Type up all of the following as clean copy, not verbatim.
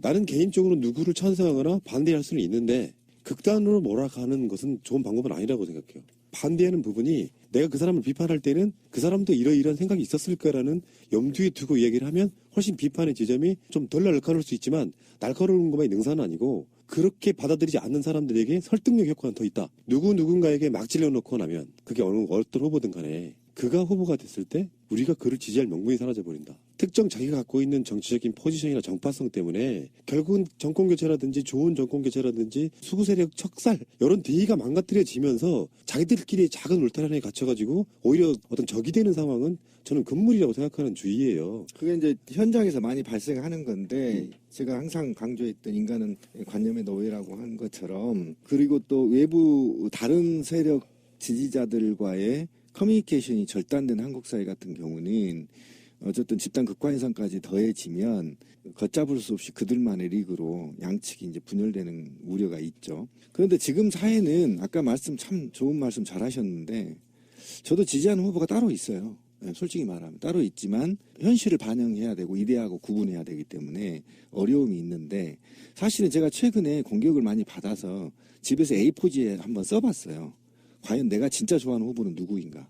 나는 개인적으로 누구를 찬성하거나 반대할 수는 있는데 극단으로 몰아가는 것은 좋은 방법은 아니라고 생각해요. 반대하는 부분이 내가 그 사람을 비판할 때는 그 사람도 이러이러한 생각이 있었을 거라는 염두에 두고 이야기를 하면 훨씬 비판의 지점이 좀 덜 날카로울 수 있지만 날카로운 것만이 능사는 아니고 그렇게 받아들이지 않는 사람들에게 설득력 효과는 더 있다. 누군가에게 막 질러놓고 나면 그게 어떤 후보든 간에 그가 후보가 됐을 때 우리가 그를 지지할 명분이 사라져버린다. 특정 자기가 갖고 있는 정치적인 포지션이나 정파성 때문에 결국은 정권교체라든지 좋은 정권교체라든지 수구세력 척살 이런 대의가 망가뜨려지면서 자기들끼리 작은 울타리 갇혀가지고 오히려 어떤 적이 되는 상황은 저는 금물이라고 생각하는 주의예요. 그게 이제 현장에서 많이 발생하는 건데 제가 항상 강조했던 인간은 관념의 노예라고 한 것처럼 그리고 또 외부 다른 세력 지지자들과의 커뮤니케이션이 절단된 한국 사회 같은 경우는 어쨌든 집단 극화 현상까지 더해지면 걷잡을 수 없이 그들만의 리그로 양측이 이제 분열되는 우려가 있죠. 그런데 지금 사회는 아까 참 좋은 말씀 잘 하셨는데 저도 지지하는 후보가 따로 있어요. 솔직히 말하면 따로 있지만 현실을 반영해야 되고 이데아하고 구분해야 되기 때문에 어려움이 있는데 사실은 제가 최근에 공격을 많이 받아서 집에서 A4지에 한번 써봤어요. 과연 내가 진짜 좋아하는 후보는 누구인가.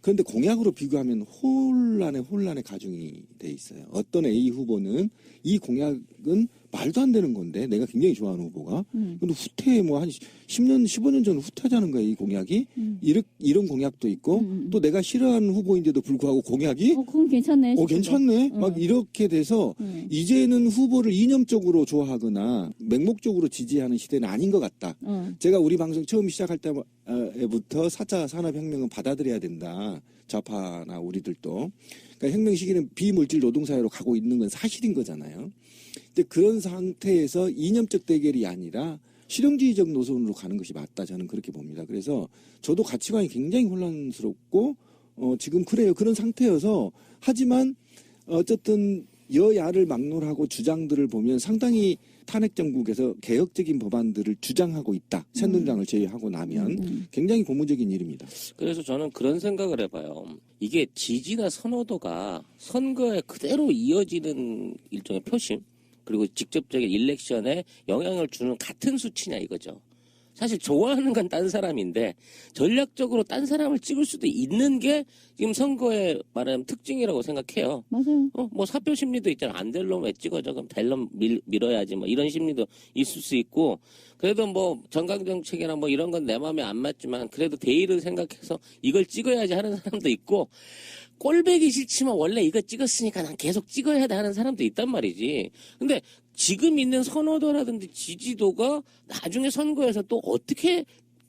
그런데 공약으로 비교하면 혼란의 가중이 돼 있어요. 어떤 A 후보는 이 공약은 말도 안 되는 건데 내가 굉장히 좋아하는 후보가 근데 후퇴 뭐 한 10년 15년 전 후퇴하자는 거예요. 이 공약이 이런 공약도 있고 또 내가 싫어하는 후보인데도 불구하고 공약이 그건 괜찮네. 괜찮네. 막 이렇게 돼서 이제는 후보를 이념적으로 좋아하거나 맹목적으로 지지하는 시대는 아닌 것 같다. 제가 우리 방송 처음 시작할 때부터 4차 산업혁명은 받아들여야 된다. 좌파나 우리들도. 그러니까 혁명 시기는 비물질 노동사회로 가고 있는 건 사실인 거잖아요. 근데 그런 상태에서 이념적 대결이 아니라 실용주의적 노선으로 가는 것이 맞다. 저는 그렇게 봅니다. 그래서 저도 가치관이 굉장히 혼란스럽고 지금 그래요. 그런 상태여서 하지만 어쨌든 여야를 막론하고 주장들을 보면 상당히 탄핵 정국에서 개혁적인 법안들을 주장하고 있다. 새누리당을 제외하고 나면 굉장히 고무적인 일입니다. 그래서 저는 그런 생각을 해봐요. 이게 지지나 선호도가 선거에 그대로 이어지는 일종의 표심 그리고 직접적인 일렉션에 영향을 주는 같은 수치냐 이거죠. 사실 좋아하는 건 딴 사람인데 전략적으로 딴 사람을 찍을 수도 있는 게 지금 선거에 말하는 특징이라고 생각해요. 맞아요. 뭐 사표 심리도 있잖아. 안 될 놈 왜 찍어줘? 그럼 될 놈 밀어야지. 뭐 이런 심리도 있을 수 있고. 그래도 뭐 정강정책이나 뭐 이런 건 내 마음에 안 맞지만 그래도 대의를 생각해서 이걸 찍어야지 하는 사람도 있고 꼴배기 싫지만 원래 이거 찍었으니까 난 계속 찍어야 돼 하는 사람도 있단 말이지. 근데 지금 있는 선호도라든지 지지도가 나중에 선거에서 또 어떻게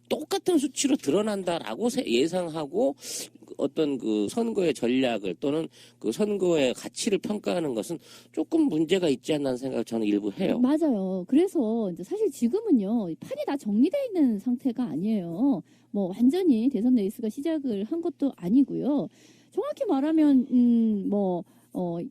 똑같은 수치로 드러난다라고 예상하고 어떤 그 선거의 전략을 또는 그 선거의 가치를 평가하는 것은 조금 문제가 있지 않나 하는 생각을 저는 일부 해요. 맞아요. 그래서 이제 사실 지금은요, 판이 다 정리되어 있는 상태가 아니에요. 뭐 완전히 대선 레이스가 시작을 한 것도 아니고요. 정확히 말하면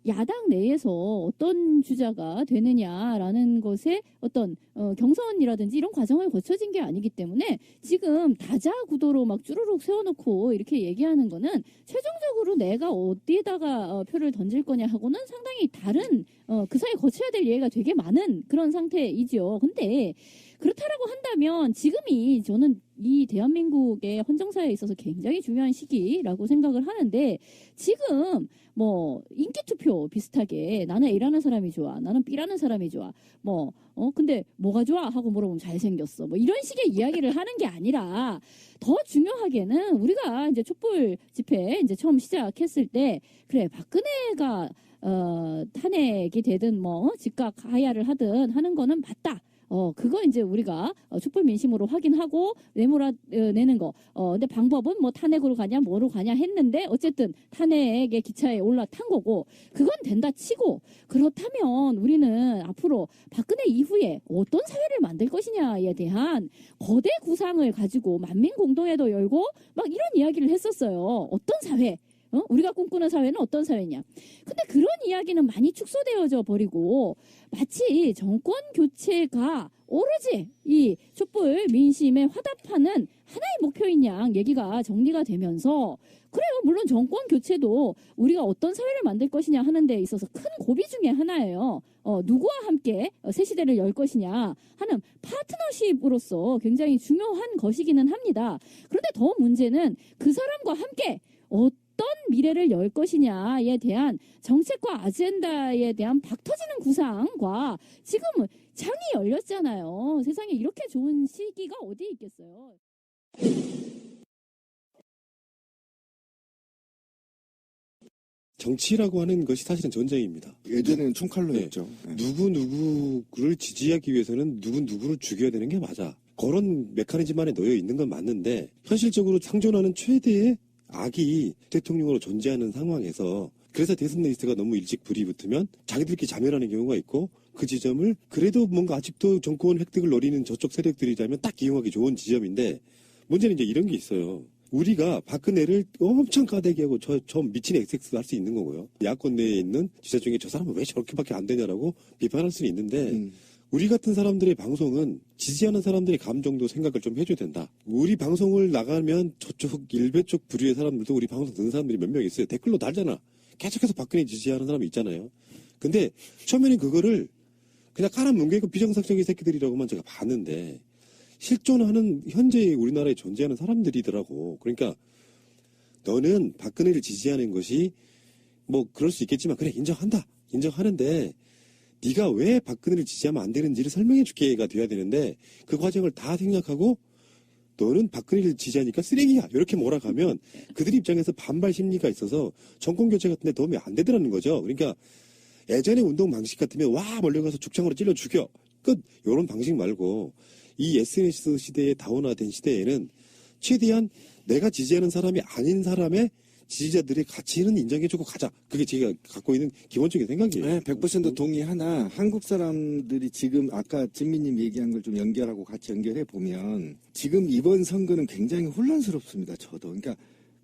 야당 내에서 어떤 주자가 되느냐라는 것에 어떤 경선이라든지 이런 과정을 거쳐진 게 아니기 때문에 지금 다자 구도로 막 쭈루룩 세워놓고 이렇게 얘기하는 거는 최종적으로 내가 어디에다가 표를 던질 거냐 하고는 상당히 다른 그 사이에 거쳐야 될 예가 되게 많은 그런 상태이죠. 근데 그렇다라고 한다면 지금이 저는 이 대한민국의 헌정사에 있어서 굉장히 중요한 시기라고 생각을 하는데 지금 뭐 인기투표 비슷하게 나는 A라는 사람이 좋아. 나는 B라는 사람이 좋아. 근데 뭐가 좋아? 하고 물어보면 잘생겼어. 뭐 이런 식의 이야기를 하는 게 아니라 더 중요하게는 우리가 이제 촛불 집회 이제 처음 시작했을 때 그래 박근혜가 탄핵이 되든 즉각 하야를 하든 하는 거는 맞다. 그거 이제 우리가 촛불 민심으로 확인하고 내는 거. 근데 방법은 뭐 탄핵으로 가냐 뭐로 가냐 했는데 어쨌든 탄핵의 기차에 올라탄 거고 그건 된다 치고 그렇다면 우리는 앞으로 박근혜 이후에 어떤 사회를 만들 것이냐에 대한 거대 구상을 가지고 만민 공동회도 열고 막 이런 이야기를 했었어요. 어떤 사회? 우리가 꿈꾸는 사회는 어떤 사회냐. 근데 그런 이야기는 많이 축소되어져 버리고 마치 정권 교체가 오로지 이 촛불 민심에 화답하는 하나의 목표인 양 얘기가 정리가 되면서 그래요. 물론 정권 교체도 우리가 어떤 사회를 만들 것이냐 하는 데 있어서 큰 고비 중에 하나예요. 누구와 함께 새 시대를 열 것이냐 하는 파트너십으로서 굉장히 중요한 것이기는 합니다. 그런데 더 문제는 그 사람과 함께 어떤 미래를 열 것이냐에 대한 정책과 아젠다에 대한 박터지는 구상과 지금 창이 열렸잖아요. 세상에 이렇게 좋은 시기가 어디 있겠어요. 정치라고 하는 것이 사실은 전쟁입니다. 예전에는 총칼로 네. 했죠. 네. 누구를 지지하기 위해서는 누구를 죽여야 되는 게 맞아. 그런 메커니즘 안에 놓여 있는 건 맞는데 현실적으로 상존하는 최대의 악이 대통령으로 존재하는 상황에서 그래서 대선 레이스가 너무 일찍 불이 붙으면 자기들끼리 자멸하는 경우가 있고 그 지점을 그래도 뭔가 아직도 정권 획득을 노리는 저쪽 세력들이라면 딱 이용하기 좋은 지점인데 문제는 이제 이런 게 있어요. 우리가 박근혜를 엄청 까대기하고 저 미친 XX 할 수 있는 거고요. 야권 내에 있는 지자 중에 저 사람은 왜 저렇게밖에 안 되냐라고 비판할 수는 있는데 우리 같은 사람들의 방송은 지지하는 사람들의 감정도 생각을 좀 해줘야 된다. 우리 방송을 나가면 저쪽 일베 쪽 부류의 사람들도 우리 방송 듣는 사람들이 몇 명 있어요. 댓글로 달잖아. 계속해서 박근혜 지지하는 사람이 있잖아요. 근데 처음에는 그거를 그냥 깔아뭉개고 비정상적인 새끼들이라고만 제가 봤는데 실존하는 현재 우리나라에 존재하는 사람들이더라고. 그러니까 너는 박근혜를 지지하는 것이 뭐 그럴 수 있겠지만 그래 인정한다. 인정하는데 네가 왜 박근혜를 지지하면 안 되는지를 설명해 줄게가 돼야 되는데 그 과정을 다 생략하고 너는 박근혜를 지지하니까 쓰레기야. 이렇게 몰아가면 그들 입장에서 반발 심리가 있어서 정권 교체 같은 데 도움이 안 되더라는 거죠. 그러니까 예전의 운동 방식 같으면 와 몰려가서 죽창으로 찔러 죽여. 끝. 이런 방식 말고 이 SNS 시대에 다운화된 시대에는 최대한 내가 지지하는 사람이 아닌 사람의 지지자들의 가치는 인정해주고 가자. 그게 제가 갖고 있는 기본적인 생각이에요. 네, 100% 동의하나 한국 사람들이 지금 아까 진미님 얘기한 걸 좀 연결하고 같이 연결해 보면 지금 이번 선거는 굉장히 혼란스럽습니다. 저도. 그러니까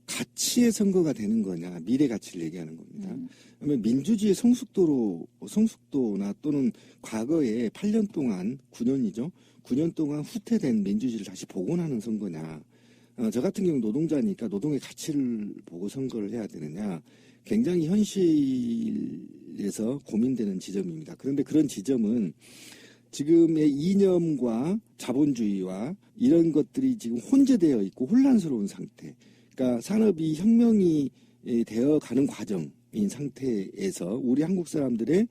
가치의 선거가 되는 거냐 미래 가치를 얘기하는 겁니다. 그러면 민주주의의 성숙도나 또는 과거에 8년 동안 9년이죠. 9년 동안 후퇴된 민주주의를 다시 복원하는 선거냐. 저 같은 경우 노동자니까 노동의 가치를 보고 선거를 해야 되느냐. 굉장히 현실에서 고민되는 지점입니다. 그런데 그런 지점은 지금의 이념과 자본주의와 이런 것들이 지금 혼재되어 있고 혼란스러운 상태. 그러니까 산업이 혁명이 되어가는 과정인 상태에서 우리 한국 사람들의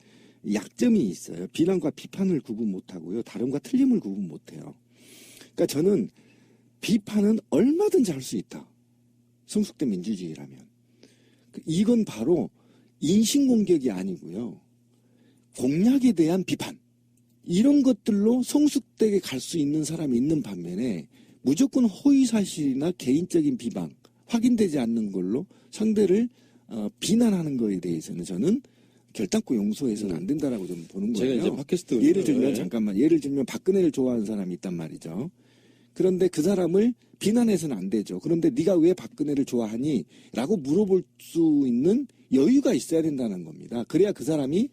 약점이 있어요. 비난과 비판을 구분 못하고요. 다름과 틀림을 구분 못해요. 그러니까 저는 비판은 얼마든지 할 수 있다. 성숙된 민주주의라면. 이건 바로 인신공격이 아니고요. 공약에 대한 비판. 이런 것들로 성숙되게 갈 수 있는 사람이 있는 반면에 무조건 허위사실이나 개인적인 비방, 확인되지 않는 걸로 상대를 비난하는 거에 대해서는 저는 결단코 용서해서는 안 된다라고 좀 보는 거예요. 제가 이제 팟캐스트 예를 들면 박근혜를 좋아하는 사람이 있단 말이죠. 그런데 그 사람을 비난해서는 안 되죠. 그런데 네가 왜 박근혜를 좋아하니? 라고 물어볼 수 있는 여유가 있어야 된다는 겁니다. 그래야 그 사람을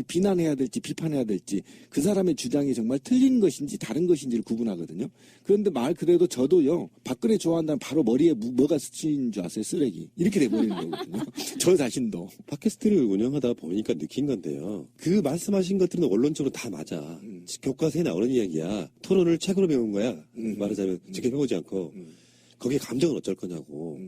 비난해야 될지 비판해야 될지 그 사람의 주장이 정말 틀린 것인지 다른 것인지를 구분하거든요. 그런데 말 그대로 저도요. 박근혜 좋아한다면 바로 머리에 뭐가 스친 줄 아세요? 쓰레기. 이렇게 돼버리는 거거든요. 저 자신도. 팟캐스트를 운영하다 보니까 느낀 건데요. 그 말씀하신 것들은 원론적으로 다 맞아. 교과서에 나오는 이야기야. 토론을 책으로 배운 거야. 말하자면 직접 해보지 않고. 거기에 감정은 어쩔 거냐고.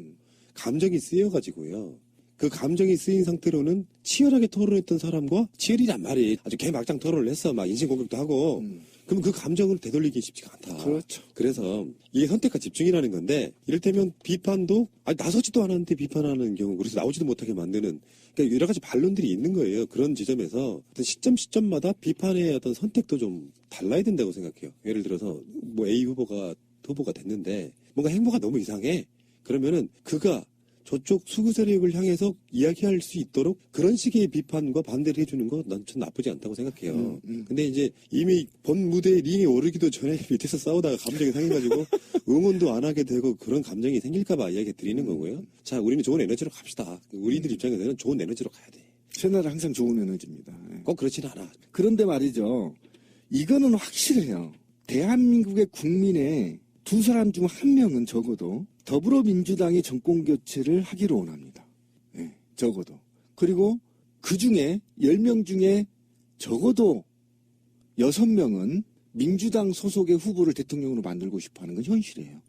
감정이 쓰여가지고요. 그 감정이 쓰인 상태로는 치열하게 토론했던 사람과 치열이란 말이 아주 개막장 토론을 했어. 막 인신공격도 하고. 그럼 그 감정을 되돌리기 쉽지가 않다. 그렇죠. 그래서 이게 선택과 집중이라는 건데 이를테면 비판도 나서지도 않았는데 비판하는 경우 그래서 나오지도 못하게 만드는 그러니까 여러 가지 반론들이 있는 거예요. 그런 지점에서 어떤 시점마다 비판의 어떤 선택도 좀 달라야 된다고 생각해요. 예를 들어서 뭐 A 후보가 됐는데 뭔가 행보가 너무 이상해. 그러면은 그가 저쪽 수구 세력을 향해서 이야기할 수 있도록 그런 식의 비판과 반대를 해주는 거 난 전 나쁘지 않다고 생각해요. 근데 이제 이미 본 무대에 링에 오르기도 전에 밑에서 싸우다가 감정이 상해가지고 응원도 안 하게 되고 그런 감정이 생길까봐 이야기 드리는 거고요. 자, 우리는 좋은 에너지로 갑시다. 우리들 입장에서는 좋은 에너지로 가야 돼. 채널은 항상 좋은 에너지입니다. 예. 꼭 그렇지는 않아. 그런데 말이죠. 이거는 확실해요. 대한민국의 국민의 두 사람 중 한 명은 적어도 더불어민주당이 정권교체를 하기를 원합니다. 예, 적어도. 그리고 그 중에 10명 중에 적어도 6명은 민주당 소속의 후보를 대통령으로 만들고 싶어 하는 건 현실이에요.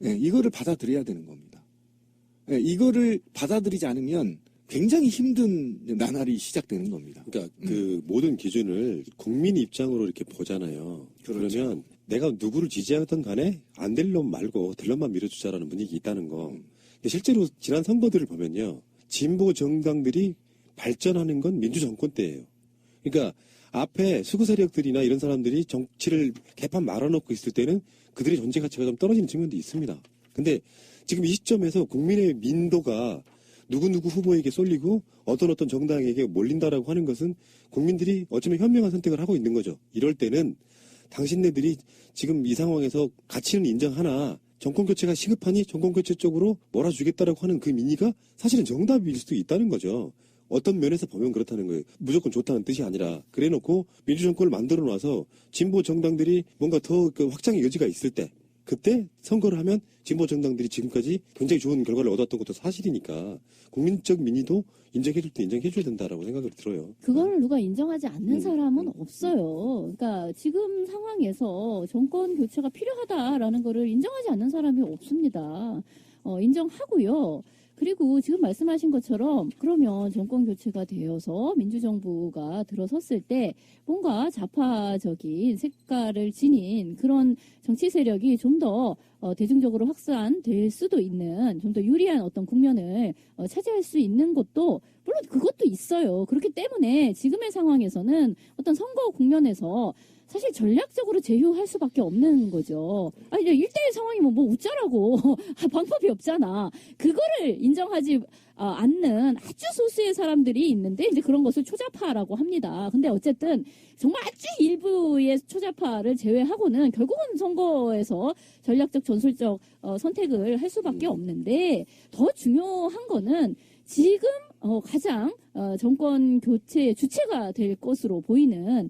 예, 이거를 받아들여야 되는 겁니다. 예, 이거를 받아들이지 않으면 굉장히 힘든 나날이 시작되는 겁니다. 그러니까 그 모든 기준을 국민 입장으로 이렇게 보잖아요. 그렇죠. 그러면 내가 누구를 지지하든 간에 안 될 놈 말고 될 놈만 밀어주자라는 분위기 있다는 거. 근데 실제로 지난 선거들을 보면요. 진보 정당들이 발전하는 건 민주정권 때예요. 그러니까 앞에 수구 세력들이나 이런 사람들이 정치를 개판 말아놓고 있을 때는 그들의 존재 가치가 좀 떨어지는 측면도 있습니다. 근데 지금 이 시점에서 국민의 민도가 누구누구 후보에게 쏠리고 어떤 정당에게 몰린다라고 하는 것은 국민들이 어쩌면 현명한 선택을 하고 있는 거죠. 이럴 때는 당신네들이 지금 이 상황에서 가치는 인정하나 정권교체가 시급하니 정권교체 쪽으로 몰아주겠다라고 하는 그 민의가 사실은 정답일 수도 있다는 거죠. 어떤 면에서 보면 그렇다는 거예요. 무조건 좋다는 뜻이 아니라 그래놓고 민주정권을 만들어 놔서 진보 정당들이 뭔가 더 그 확장의 여지가 있을 때 그때 선거를 하면 진보 정당들이 지금까지 굉장히 좋은 결과를 얻었던 것도 사실이니까 국민적 민의도 인정해줄 때 인정해줘야 된다라고 생각을 들어요. 그거를 누가 인정하지 않는 사람은 없어요. 그러니까 지금 상황에서 정권 교체가 필요하다라는 거를 인정하지 않는 사람이 없습니다. 인정하고요. 그리고 지금 말씀하신 것처럼 그러면 정권 교체가 되어서 민주정부가 들어섰을 때 뭔가 좌파적인 색깔을 지닌 그런 정치 세력이 좀 더 대중적으로 확산될 수도 있는 좀 더 유리한 어떤 국면을 차지할 수 있는 것도 물론 그것도 있어요. 그렇기 때문에 지금의 상황에서는 어떤 선거 국면에서 사실 전략적으로 제휴할 수밖에 없는 거죠. 아니, 1대1 상황이면 뭐 웃자라고 방법이 없잖아. 그거를 인정하지 않는 아주 소수의 사람들이 있는데 이제 그런 것을 초자파라고 합니다. 근데 어쨌든 정말 아주 일부의 초자파를 제외하고는 결국은 선거에서 전략적 전술적 선택을 할 수밖에 없는데 더 중요한 거는 지금 가장 정권 교체의 주체가 될 것으로 보이는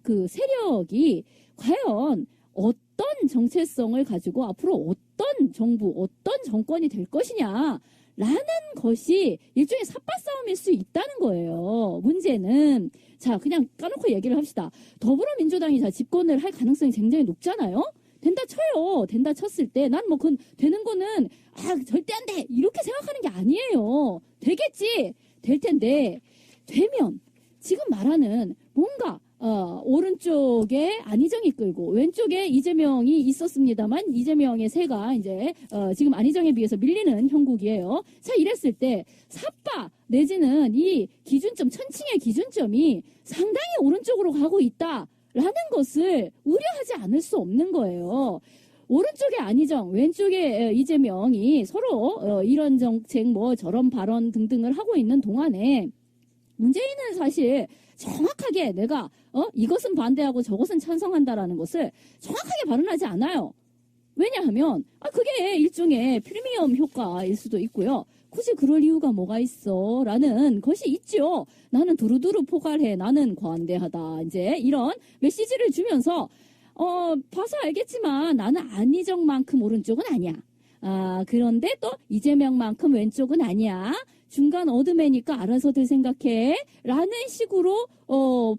그 세력이 과연 어떤 정체성을 가지고 앞으로 어떤 정부, 어떤 정권이 될 것이냐라는 것이 일종의 삿바싸움일 수 있다는 거예요. 문제는 자 그냥 까놓고 얘기를 합시다. 더불어민주당이 자 집권을 할 가능성이 굉장히 높잖아요. 된다 쳐요. 된다 쳤을 때 난 뭐 그건 되는 거는 절대 안 돼. 이렇게 생각하는 게 아니에요. 되겠지. 될 텐데 되면 지금 말하는 뭔가 오른쪽에 안희정이 끌고 왼쪽에 이재명이 있었습니다만 이재명의 세가 이제 지금 안희정에 비해서 밀리는 형국이에요. 자 이랬을 때 삿바 내지는 이 기준점 천칭의 기준점이 상당히 오른쪽으로 가고 있다. 라는 것을 우려하지 않을 수 없는 거예요. 오른쪽에 안희정, 왼쪽에 이재명이 서로 이런 정책, 뭐 저런 발언 등등을 하고 있는 동안에 문재인은 사실 정확하게 내가 이것은 반대하고 저것은 찬성한다라는 것을 정확하게 발언하지 않아요. 왜냐하면 그게 일종의 프리미엄 효과일 수도 있고요. 굳이 그럴 이유가 뭐가 있어? 라는 것이 있죠. 나는 두루두루 포괄해. 나는 관대하다. 이제 이런 메시지를 주면서 봐서 알겠지만 나는 안희정만큼 오른쪽은 아니야. 그런데 또 이재명만큼 왼쪽은 아니야. 중간 어둠이니까 알아서들 생각해. 라는 식으로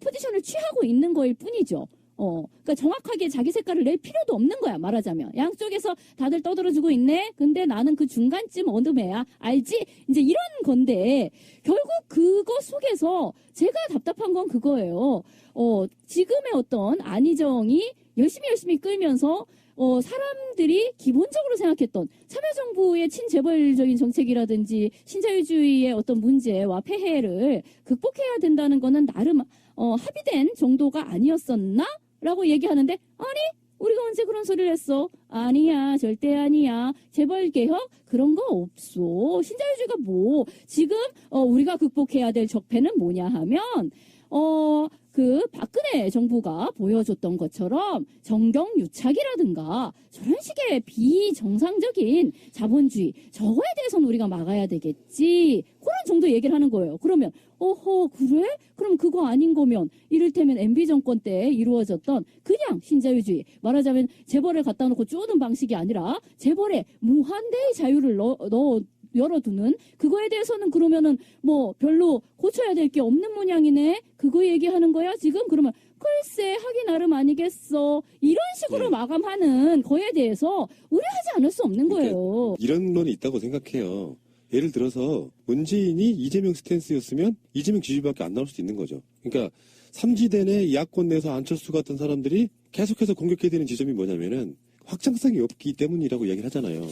포지션을 취하고 있는 거일 뿐이죠. 그러니까 정확하게 자기 색깔을 낼 필요도 없는 거야, 말하자면. 양쪽에서 다들 떠들어주고 있네? 근데 나는 그 중간쯤 어둠애야. 알지? 이제 이런 건데, 결국 그거 속에서 제가 답답한 건 그거예요. 지금의 어떤 안희정이 열심히 끌면서, 사람들이 기본적으로 생각했던 참여정부의 친재벌적인 정책이라든지 신자유주의의 어떤 문제와 폐해를 극복해야 된다는 거는 나름 합의된 정도가 아니었었나? 라고 얘기하는데 아니 우리가 언제 그런 소리를 했어? 아니야, 절대 아니야. 재벌 개혁 그런 거 없어. 신자유주의가 뭐? 지금 우리가 극복해야 될 적폐는 뭐냐 하면 그 박근혜 정부가 보여줬던 것처럼 정경유착이라든가 저런 식의 비정상적인 자본주의 저거에 대해서는 우리가 막아야 되겠지. 그런 정도 얘기를 하는 거예요. 그러면 그래? 그럼 그거 아닌 거면 이를테면 MB 정권 때 이루어졌던 그냥 신자유주의 말하자면 재벌을 갖다 놓고 쪼는 방식이 아니라 재벌에 무한대의 자유를 열어두는 그거에 대해서는 그러면은 뭐 별로 고쳐야 될 게 없는 모양이네. 그거 얘기하는 거야 지금? 그러면 글쎄 하기 나름 아니겠어. 이런 식으로 마감하는 거에 대해서 우려하지 않을 수 없는 거예요. 이런 론이 있다고 생각해요. 예를 들어서 문재인이 이재명 스탠스였으면 이재명 지지율밖에 안 나올 수도 있는 거죠. 그러니까 삼지대 내 야권 내에서 안철수 같은 사람들이 계속해서 공격해야 되는 지점이 뭐냐면은 확장성이 없기 때문이라고 이야기를 하잖아요.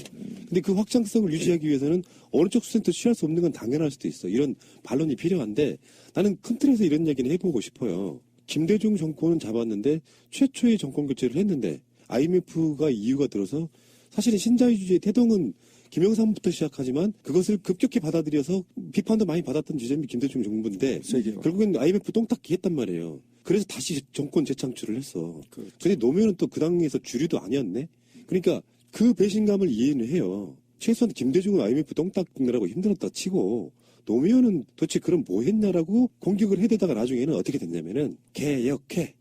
근데 그 확장성을 유지하기 위해서는 어느 쪽 수센터 취할 수 없는 건 당연할 수도 있어. 이런 반론이 필요한데 나는 큰 틀에서 이런 얘기는 해보고 싶어요. 김대중 정권은 잡았는데 최초의 정권 교체를 했는데 IMF가 이유가 들어서 사실은 신자유주의의 태동은 김영삼부터 시작하지만 그것을 급격히 받아들여서 비판도 많이 받았던 지점이 김대중 정부인데 결국엔 IMF 똥닦기 했단 말이에요. 그래서 다시 정권 재창출을 했어. 그렇죠. 근데 노무현은 또 그 당에서 주류도 아니었네. 그러니까 그 배신감을 이해는 해요. 최소한 김대중은 IMF 똥 닦느라고 힘들었다 치고 노무현은 도대체 그럼 뭐 했냐라고 공격을 해대다가 나중에는 어떻게 됐냐면은 개혁해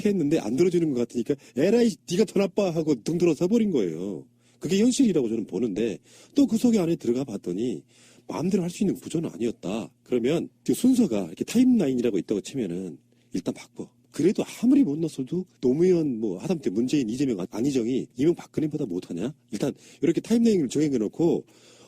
했는데 안 들어주는 것 같으니까 에라이 네가 더 나빠 하고 등 들어 서버린 거예요. 그게 현실이라고 저는 보는데 또 그 속에 안에 들어가 봤더니 마음대로 할 수 있는 구조는 아니었다. 그러면 그 순서가 이렇게 타임라인이라고 있다고 치면은 일단 바꿔. 그래도 아무리 못 넣었어도 노무현 하다못해 문재인 이재명 안희정이 이명박근혜보다 못하냐? 일단 이렇게 타임라인을 정해놓고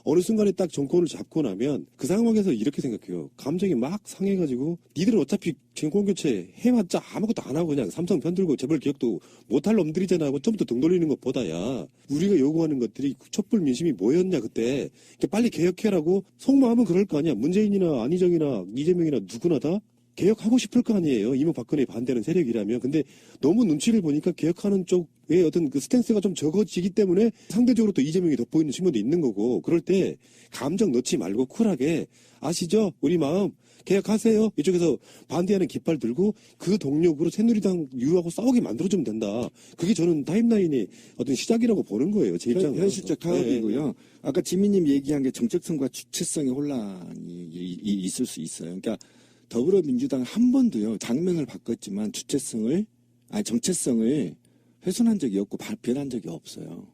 어느 순간에 딱 정권을 잡고 나면 그 상황에서 이렇게 생각해요. 감정이 막 상해가지고 니들은 어차피 정권 교체 해봤자 아무것도 안 하고 그냥 삼성 편들고 재벌 기억도 못할 놈들이잖아 하고 처음부터 등 돌리는 것보다야 우리가 요구하는 것들이 촛불 민심이 뭐였냐 그때 빨리 개혁해라고 속마음은 그럴 거 아니야. 문재인이나 안희정이나 이재명이나 누구나 다 개혁하고 싶을 거 아니에요. 이명박근혜에 반대하는 세력이라면. 근데 너무 눈치를 보니까 개혁하는 쪽의 어떤 그 스탠스가 좀 적어지기 때문에 상대적으로 또 이재명이 돋보이는 측면도 있는 거고. 그럴 때 감정 넣지 말고 쿨하게 아시죠? 우리 마음 개혁하세요. 이쪽에서 반대하는 깃발 들고 그 동력으로 새누리당 유하고 싸우게 만들어주면 된다. 그게 저는 타임라인의 어떤 시작이라고 보는 거예요. 제 입장은. 현실적 타협이고요. 네. 아까 지민님 얘기한 게 정책성과 주체성의 혼란이 있을 수 있어요. 그러니까 더불어민주당 한 번도요, 당명을 바꿨지만 정체성을 훼손한 적이 없고 변한 적이 없어요.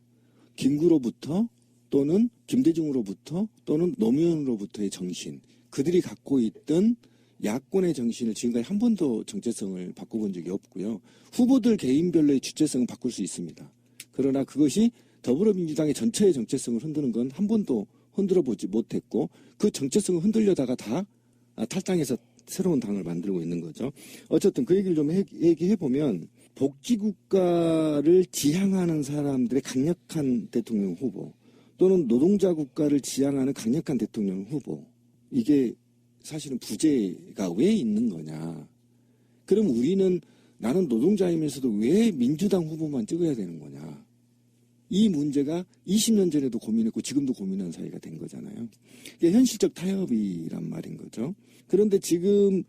김구로부터 또는 김대중으로부터 또는 노무현으로부터의 정신, 그들이 갖고 있던 야권의 정신을 지금까지 한 번도 정체성을 바꿔본 적이 없고요. 후보들 개인별로의 주체성은 바꿀 수 있습니다. 그러나 그것이 더불어민주당의 전체의 정체성을 흔드는 건 한 번도 흔들어 보지 못했고 그 정체성을 흔들려다가 다 탈당해서 새로운 당을 만들고 있는 거죠. 어쨌든 그 얘기를 좀 얘기해 보면 복지국가를 지향하는 사람들의 강력한 대통령 후보 또는 노동자 국가를 지향하는 강력한 대통령 후보 이게 사실은 부재가 왜 있는 거냐. 그럼 우리는 나는 노동자이면서도 왜 민주당 후보만 찍어야 되는 거냐. 이 문제가 20년 전에도 고민했고 지금도 고민하는 사이가 된 거잖아요. 이게 현실적 타협이란 말인 거죠. 그런데 지금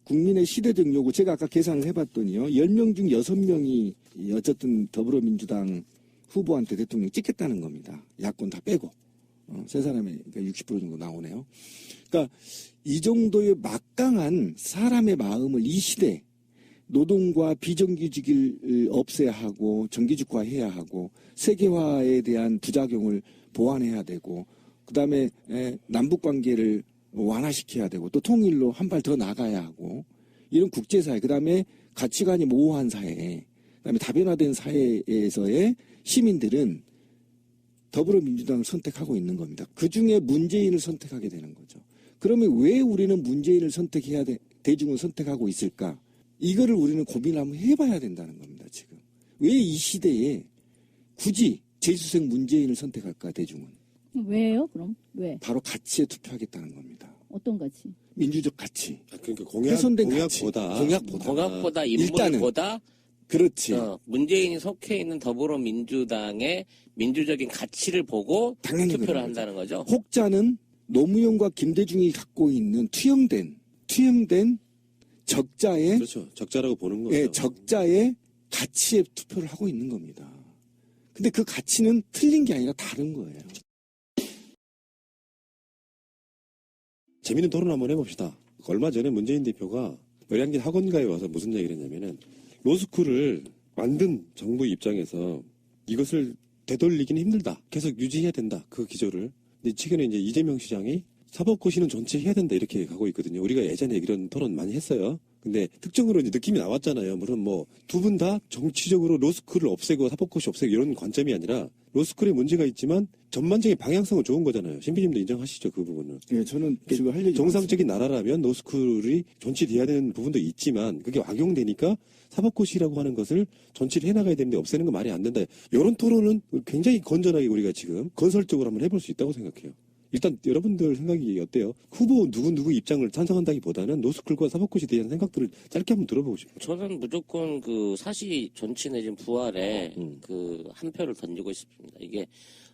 국민의 시대적 요구, 제가 아까 계산을 해봤더니요. 10명 중 6명이 어쨌든 더불어민주당 후보한테 대통령 찍겠다는 겁니다. 야권 다 빼고. 세 사람의 60% 정도 나오네요. 그러니까 이 정도의 막강한 사람의 마음을 이 시대, 노동과 비정규직을 없애야 하고 정규직화해야 하고 세계화에 대한 부작용을 보완해야 되고 그다음에 남북관계를 완화시켜야 되고 또 통일로 한 발 더 나가야 하고 이런 국제사회 그다음에 가치관이 모호한 사회 그다음에 다변화된 사회에서의 시민들은 더불어민주당을 선택하고 있는 겁니다. 그중에 문재인을 선택하게 되는 거죠. 그러면 왜 우리는 문재인을 선택해야 대중을 선택하고 있을까? 이거를 우리는 고민을 한번 해봐야 된다는 겁니다. 지금 왜 이 시대에 굳이 재수생 문재인을 선택할까 대중은? 왜요? 그럼 왜? 바로 가치에 투표하겠다는 겁니다. 어떤 가치? 민주적 가치. 그러니까 훼손된 공약보다 인물보다 그렇지. 문재인이 속해 있는 더불어민주당의 민주적인 가치를 보고 당연히 투표를 그런 한다는 거죠. 혹자는 노무현과 김대중이 갖고 있는 투영된 적자의 그렇죠. 적자라고 보는 거죠. 예, 적자의 가치에 투표를 하고 있는 겁니다. 근데 그 가치는 틀린 게 아니라 다른 거예요. 재밌는 토론 한번 해봅시다. 얼마 전에 문재인 대표가 노량진 학원가에 와서 무슨 얘기를 했냐면은 로스쿨을 만든 정부 입장에서 이것을 되돌리기는 힘들다. 계속 유지해야 된다. 그 기조를. 근데 최근에 이제 이재명 시장이 사법고시는 존치해야 된다 이렇게 가고 있거든요. 우리가 예전에 이런 토론 많이 했어요. 근데 특정으로 이제 느낌이 나왔잖아요. 물론 뭐 두 분 다 정치적으로 로스쿨을 없애고 사법고시 없애고 이런 관점이 아니라 로스쿨에 문제가 있지만 전반적인 방향성은 좋은 거잖아요. 신비님도 인정하시죠 그 부분은. 예, 저는 지금 할 얘기 정상적인 나라라면 로스쿨이 존치돼야 되는 부분도 있지만 그게 악용되니까 사법고시라고 하는 것을 존치를 해나가야 되는데 없애는 건 말이 안 된다. 이런 토론은 굉장히 건전하게 우리가 지금 건설적으로 한번 해볼 수 있다고 생각해요. 일단 여러분들 생각이 어때요? 후보 누구 입장을 찬성한다기보다는 로스쿨과 사법고시에 대한 생각들을 짧게 한번 들어보고 싶어요. 저는 무조건 그 사시 존치 내진 부활에 음. 그 한 표를 던지고 싶습니다. 이게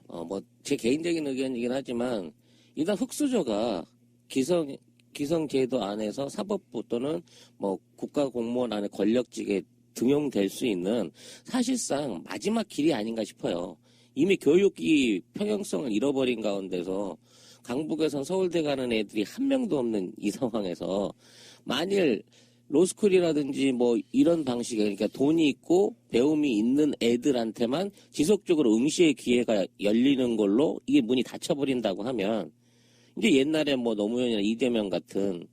뭐 제 개인적인 의견이긴 하지만 일단 흑수저가 기성제도 안에서 사법부 또는 뭐 국가공무원 안에 권력직에 등용될 수 있는 사실상 마지막 길이 아닌가 싶어요. 이미 교육이 평형성을 잃어버린 가운데서 강북에선 서울대 가는 애들이 한 명도 없는 이 상황에서 만일 로스쿨이라든지 뭐 이런 방식의 그러니까 돈이 있고 배움이 있는 애들한테만 지속적으로 응시의 기회가 열리는 걸로 이게 문이 닫혀버린다고 하면 이제 옛날에 뭐 노무현이나 이재명 같은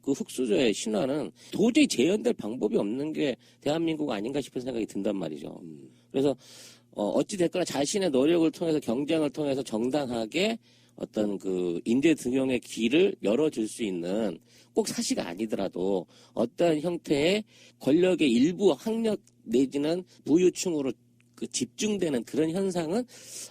그 흑수저의 신화는 도저히 재현될 방법이 없는 게 대한민국 아닌가 싶은 생각이 든단 말이죠. 그래서 어찌 됐거나 자신의 노력을 통해서 경쟁을 통해서 정당하게 어떤 그 인재 등용의 길을 열어줄 수 있는 꼭 사시가 아니더라도 어떠한 형태의 권력의 일부 학력 내지는 부유층으로 그 집중되는 그런 현상은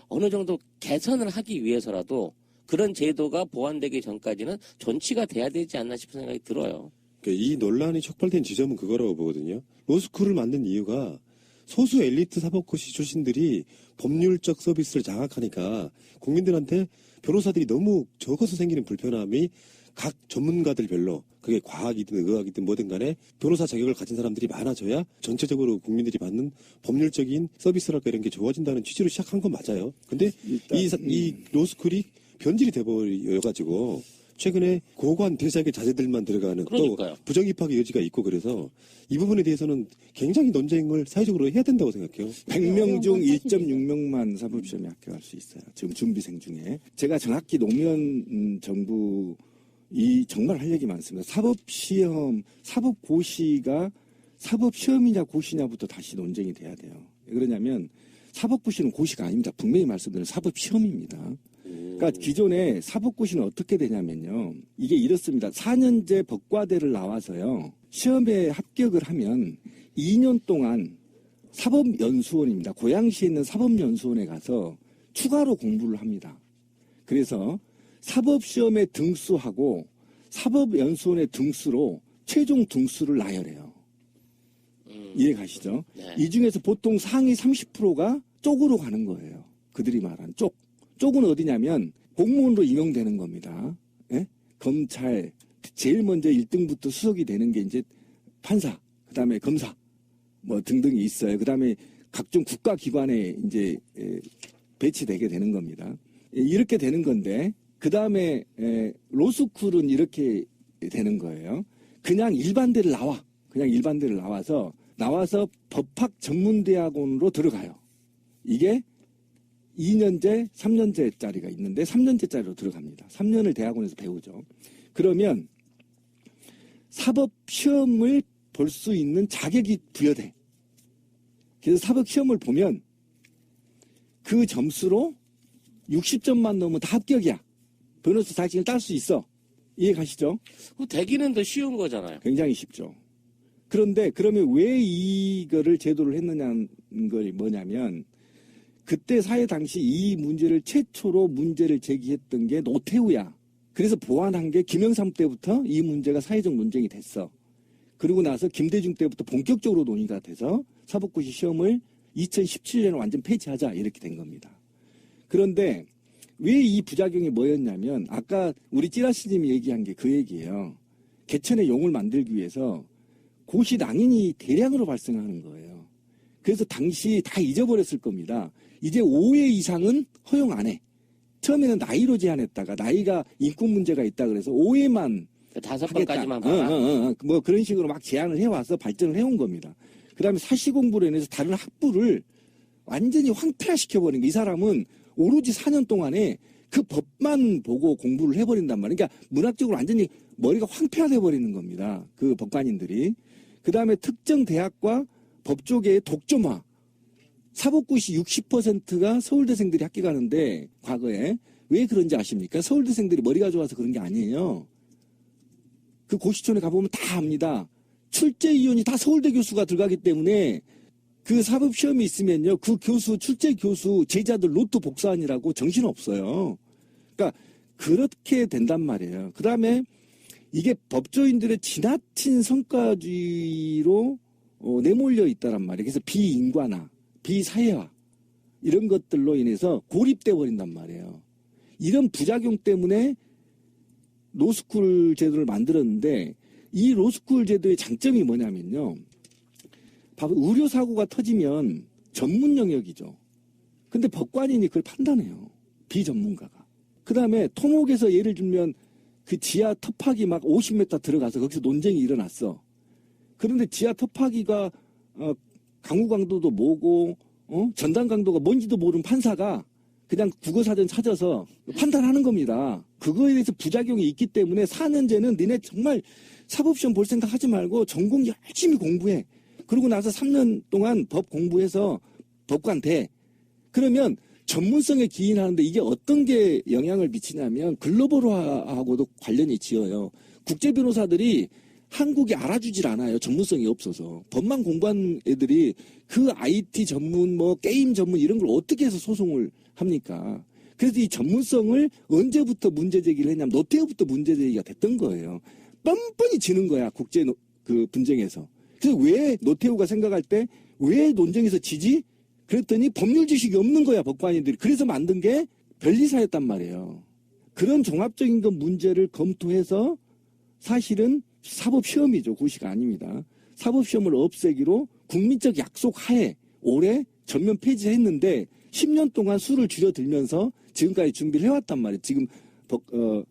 어느 정도 개선을 하기 위해서라도 그런 제도가 보완되기 전까지는 존치가 돼야 되지 않나 싶은 생각이 들어요. 이 논란이 촉발된 지점은 그거라고 보거든요. 로스쿨을 만든 이유가 소수 엘리트 사법고시 출신들이 법률적 서비스를 장악하니까 국민들한테 변호사들이 너무 적어서 생기는 불편함이 각 전문가들별로 그게 과학이든 의학이든 뭐든 간에 변호사 자격을 가진 사람들이 많아져야 전체적으로 국민들이 받는 법률적인 서비스랄까 이런 게 좋아진다는 취지로 시작한 건 맞아요. 근데 이 로스쿨이 변질이 돼버려가지고 최근에 고관 대작의 자제들만 들어가는 그러니까요. 또 부정 입학의 여지가 있고 그래서 이 부분에 대해서는 굉장히 논쟁을 사회적으로 해야 된다고 생각해요. 100명 중 1.6명만 사법시험에 합격할 수 있어요. 지금 준비생 중에. 제가 정확히 노무현 정부 정말 할 얘기 많습니다. 사법시험, 사법고시가 사법시험이냐 고시냐부터 다시 논쟁이 돼야 돼요. 왜 그러냐면 사법고시는 고시가 아닙니다. 분명히 말씀드린 사법시험입니다. 그러니까 기존에 사법고시는 어떻게 되냐면요. 이게 이렇습니다. 4년제 법과대를 나와서요. 시험에 합격을 하면 2년 동안 사법연수원입니다. 고양시에 있는 사법연수원에 가서 추가로 공부를 합니다. 그래서 사법시험에 등수하고 사법연수원의 등수로 최종 등수를 나열해요. 이해 가시죠? 네. 이 중에서 보통 상위 30%가 쪽으로 가는 거예요. 그들이 말한 쪽. 쪽은 어디냐면 공무원으로 임용되는 겁니다. 예? 검찰 제일 먼저 1등부터 수석이 되는 게 이제 판사, 그다음에 검사 뭐 등등이 있어요. 그다음에 각종 국가기관에 이제 배치되게 되는 겁니다. 이렇게 되는 건데 그다음에 로스쿨은 이렇게 되는 거예요. 그냥 일반대를 나와서 법학 전문대학원으로 들어가요. 이게 2년제, 3년제짜리가 있는데 3년제짜리로 들어갑니다. 3년을 대학원에서 배우죠. 그러면 사법시험을 볼 수 있는 자격이 부여돼. 그래서 사법시험을 보면 그 점수로 60점만 넘으면 다 합격이야. 변호사 자격을 딸 수 있어. 이해 가시죠? 되기는 더 쉬운 거잖아요. 굉장히 쉽죠. 그런데 그러면 왜 이거를 제도를 했느냐는 걸 뭐냐면 그때 사회 당시 이 문제를 최초로 문제를 제기했던 게 노태우야. 그래서 보완한 게 김영삼 때부터 이 문제가 사회적 논쟁이 됐어. 그러고 나서 김대중 때부터 본격적으로 논의가 돼서 사법고시 시험을 2017년에 완전 폐지하자 이렇게 된 겁니다. 그런데 왜 이 부작용이 뭐였냐면 아까 우리 찌라시님이 얘기한 게 그 얘기예요. 개천의 용을 만들기 위해서 고시 낭인이 대량으로 발생하는 거예요. 그래서 당시 다 잊어버렸을 겁니다. 이제 5회 이상은 허용 안 해. 처음에는 나이로 제한했다가 나이가 인권 문제가 있다 그래서 5회만 5번까지만 봐라. 뭐 그런 식으로 막 제안을 해와서 발전을 해온 겁니다. 그 다음에 사시 공부로 인해서 다른 학부를 완전히 황폐화시켜버린 게 이 사람은 오로지 4년 동안에 그 법만 보고 공부를 해버린단 말이에요. 그러니까 문학적으로 완전히 머리가 황폐화돼 버리는 겁니다. 그 법관인들이. 그 다음에 특정 대학과 법조계의 독점화. 사법고시 60%가 서울대생들이 학교 가는데 과거에 왜 그런지 아십니까? 서울대생들이 머리가 좋아서 그런 게 아니에요. 그 고시촌에 가보면 다 압니다. 출제위원이 다 서울대 교수가 들어가기 때문에 그 사법시험이 있으면요. 그 교수, 출제 교수, 제자들 로또 복사하느라고 정신없어요. 그러니까 그렇게 된단 말이에요. 그 다음에 이게 법조인들의 지나친 성과주의로 내몰려 있다란 말이에요. 그래서 비인관화, 비사회화 이런 것들로 인해서 고립돼 버린단 말이에요. 이런 부작용 때문에 로스쿨 제도를 만들었는데 이 로스쿨 제도의 장점이 뭐냐면요. 의료사고가 터지면 전문 영역이죠. 근데 법관인이 그걸 판단해요. 비전문가가. 그 다음에 토목에서 예를 들면 그 지하 터파기 막 50m 들어가서 거기서 논쟁이 일어났어. 그런데 지하 터파기가 강우 강도도 뭐고 전단 강도가 뭔지도 모르는 판사가 그냥 국어사전 찾아서 판단하는 겁니다. 그거에 대해서 부작용이 있기 때문에 4년제는 니네 정말 사법시험 볼 생각 하지 말고 전공 열심히 공부해. 그러고 나서 3년 동안 법 공부해서 법관 돼. 그러면 전문성에 기인하는데 이게 어떤 게 영향을 미치냐면 글로벌화하고도 관련이 지어요. 국제 변호사들이 한국이 알아주질 않아요. 전문성이 없어서. 법만 공부한 애들이 그 IT 전문, 뭐 게임 전문 이런 걸 어떻게 해서 소송을 합니까? 그래서 이 전문성을 언제부터 문제 제기를 했냐면 노태우부터 문제 제기가 됐던 거예요. 뻔뻔히 지는 거야. 국제 그 분쟁에서. 그래서 왜 노태우가 생각할 때 왜 논쟁에서 지지? 그랬더니 법률 지식이 없는 거야. 법관인들이. 그래서 만든 게 변리사였단 말이에요. 그런 종합적인 그 문제를 검토해서 사실은 사법시험이죠. 고시가 아닙니다. 사법시험을 없애기로 국민적 약속 하에 올해 전면 폐지했는데 10년 동안 수를 줄여들면서 지금까지 준비를 해왔단 말이에요. 지금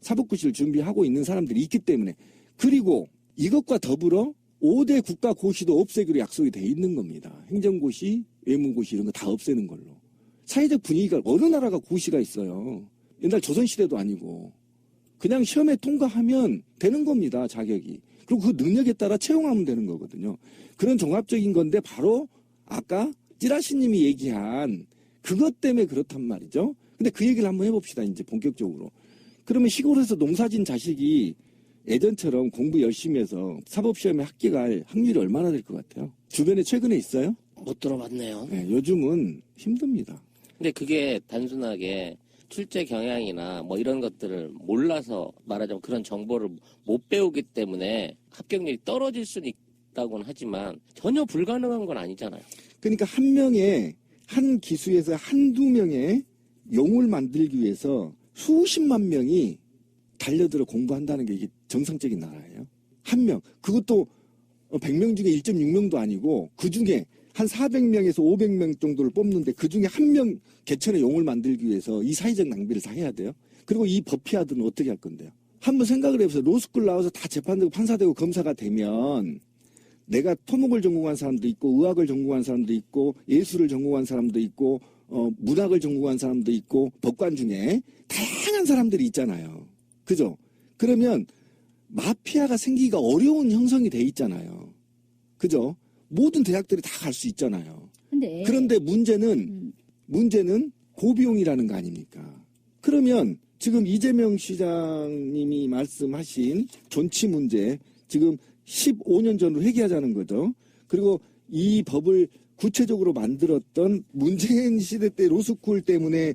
사법고시를 준비하고 있는 사람들이 있기 때문에. 그리고 이것과 더불어 5대 국가고시도 없애기로 약속이 돼 있는 겁니다. 행정고시, 외무고시 이런 거 다 없애는 걸로. 사회적 분위기가 어느 나라가 고시가 있어요. 옛날 조선시대도 아니고. 그냥 시험에 통과하면 되는 겁니다. 자격이. 그리고 그 능력에 따라 채용하면 되는 거거든요. 그런 종합적인 건데 바로 아까 찌라시님이 얘기한 그것 때문에 그렇단 말이죠. 근데 그 얘기를 한번 해봅시다. 이제 본격적으로. 그러면 시골에서 농사진 자식이 예전처럼 공부 열심히 해서 사법시험에 합격할 확률이 얼마나 될 것 같아요? 주변에 최근에 있어요? 못 들어봤네요. 네, 요즘은 힘듭니다. 근데 그게 단순하게 출제 경향이나 뭐 이런 것들을 몰라서 말하자면 그런 정보를 못 배우기 때문에 합격률이 떨어질 수는 있다고는 하지만 전혀 불가능한 건 아니잖아요. 그러니까 한 명의 한 기수에서 한두 명의 용을 만들기 위해서 수십만 명이 달려들어 공부한다는 게 이게 정상적인 나라예요. 한 명. 그것도 100명 중에 1.6명도 아니고 그 중에 한 400명에서 500명 정도를 뽑는데 그 중에 한 명 개천의 용을 만들기 위해서 이 사회적 낭비를 다 해야 돼요. 그리고 이 법피아들은 어떻게 할 건데요? 한번 생각을 해보세요. 로스쿨 나와서 다 재판되고 판사되고 검사가 되면 내가 토목을 전공한 사람도 있고 의학을 전공한 사람도 있고 예술을 전공한 사람도 있고 문학을 전공한 사람도 있고 법관 중에 다양한 사람들이 있잖아요. 그죠? 그러면 마피아가 생기기가 어려운 형성이 돼 있잖아요. 그죠? 모든 대학들이 다 갈 수 있잖아요. 그런데 문제는 고비용이라는 거 아닙니까? 그러면 지금 이재명 시장님이 말씀하신 존치 문제 지금 15년 전으로 회귀하자는 거죠. 그리고 이 법을 구체적으로 만들었던 문재인 시대 때 로스쿨 때문에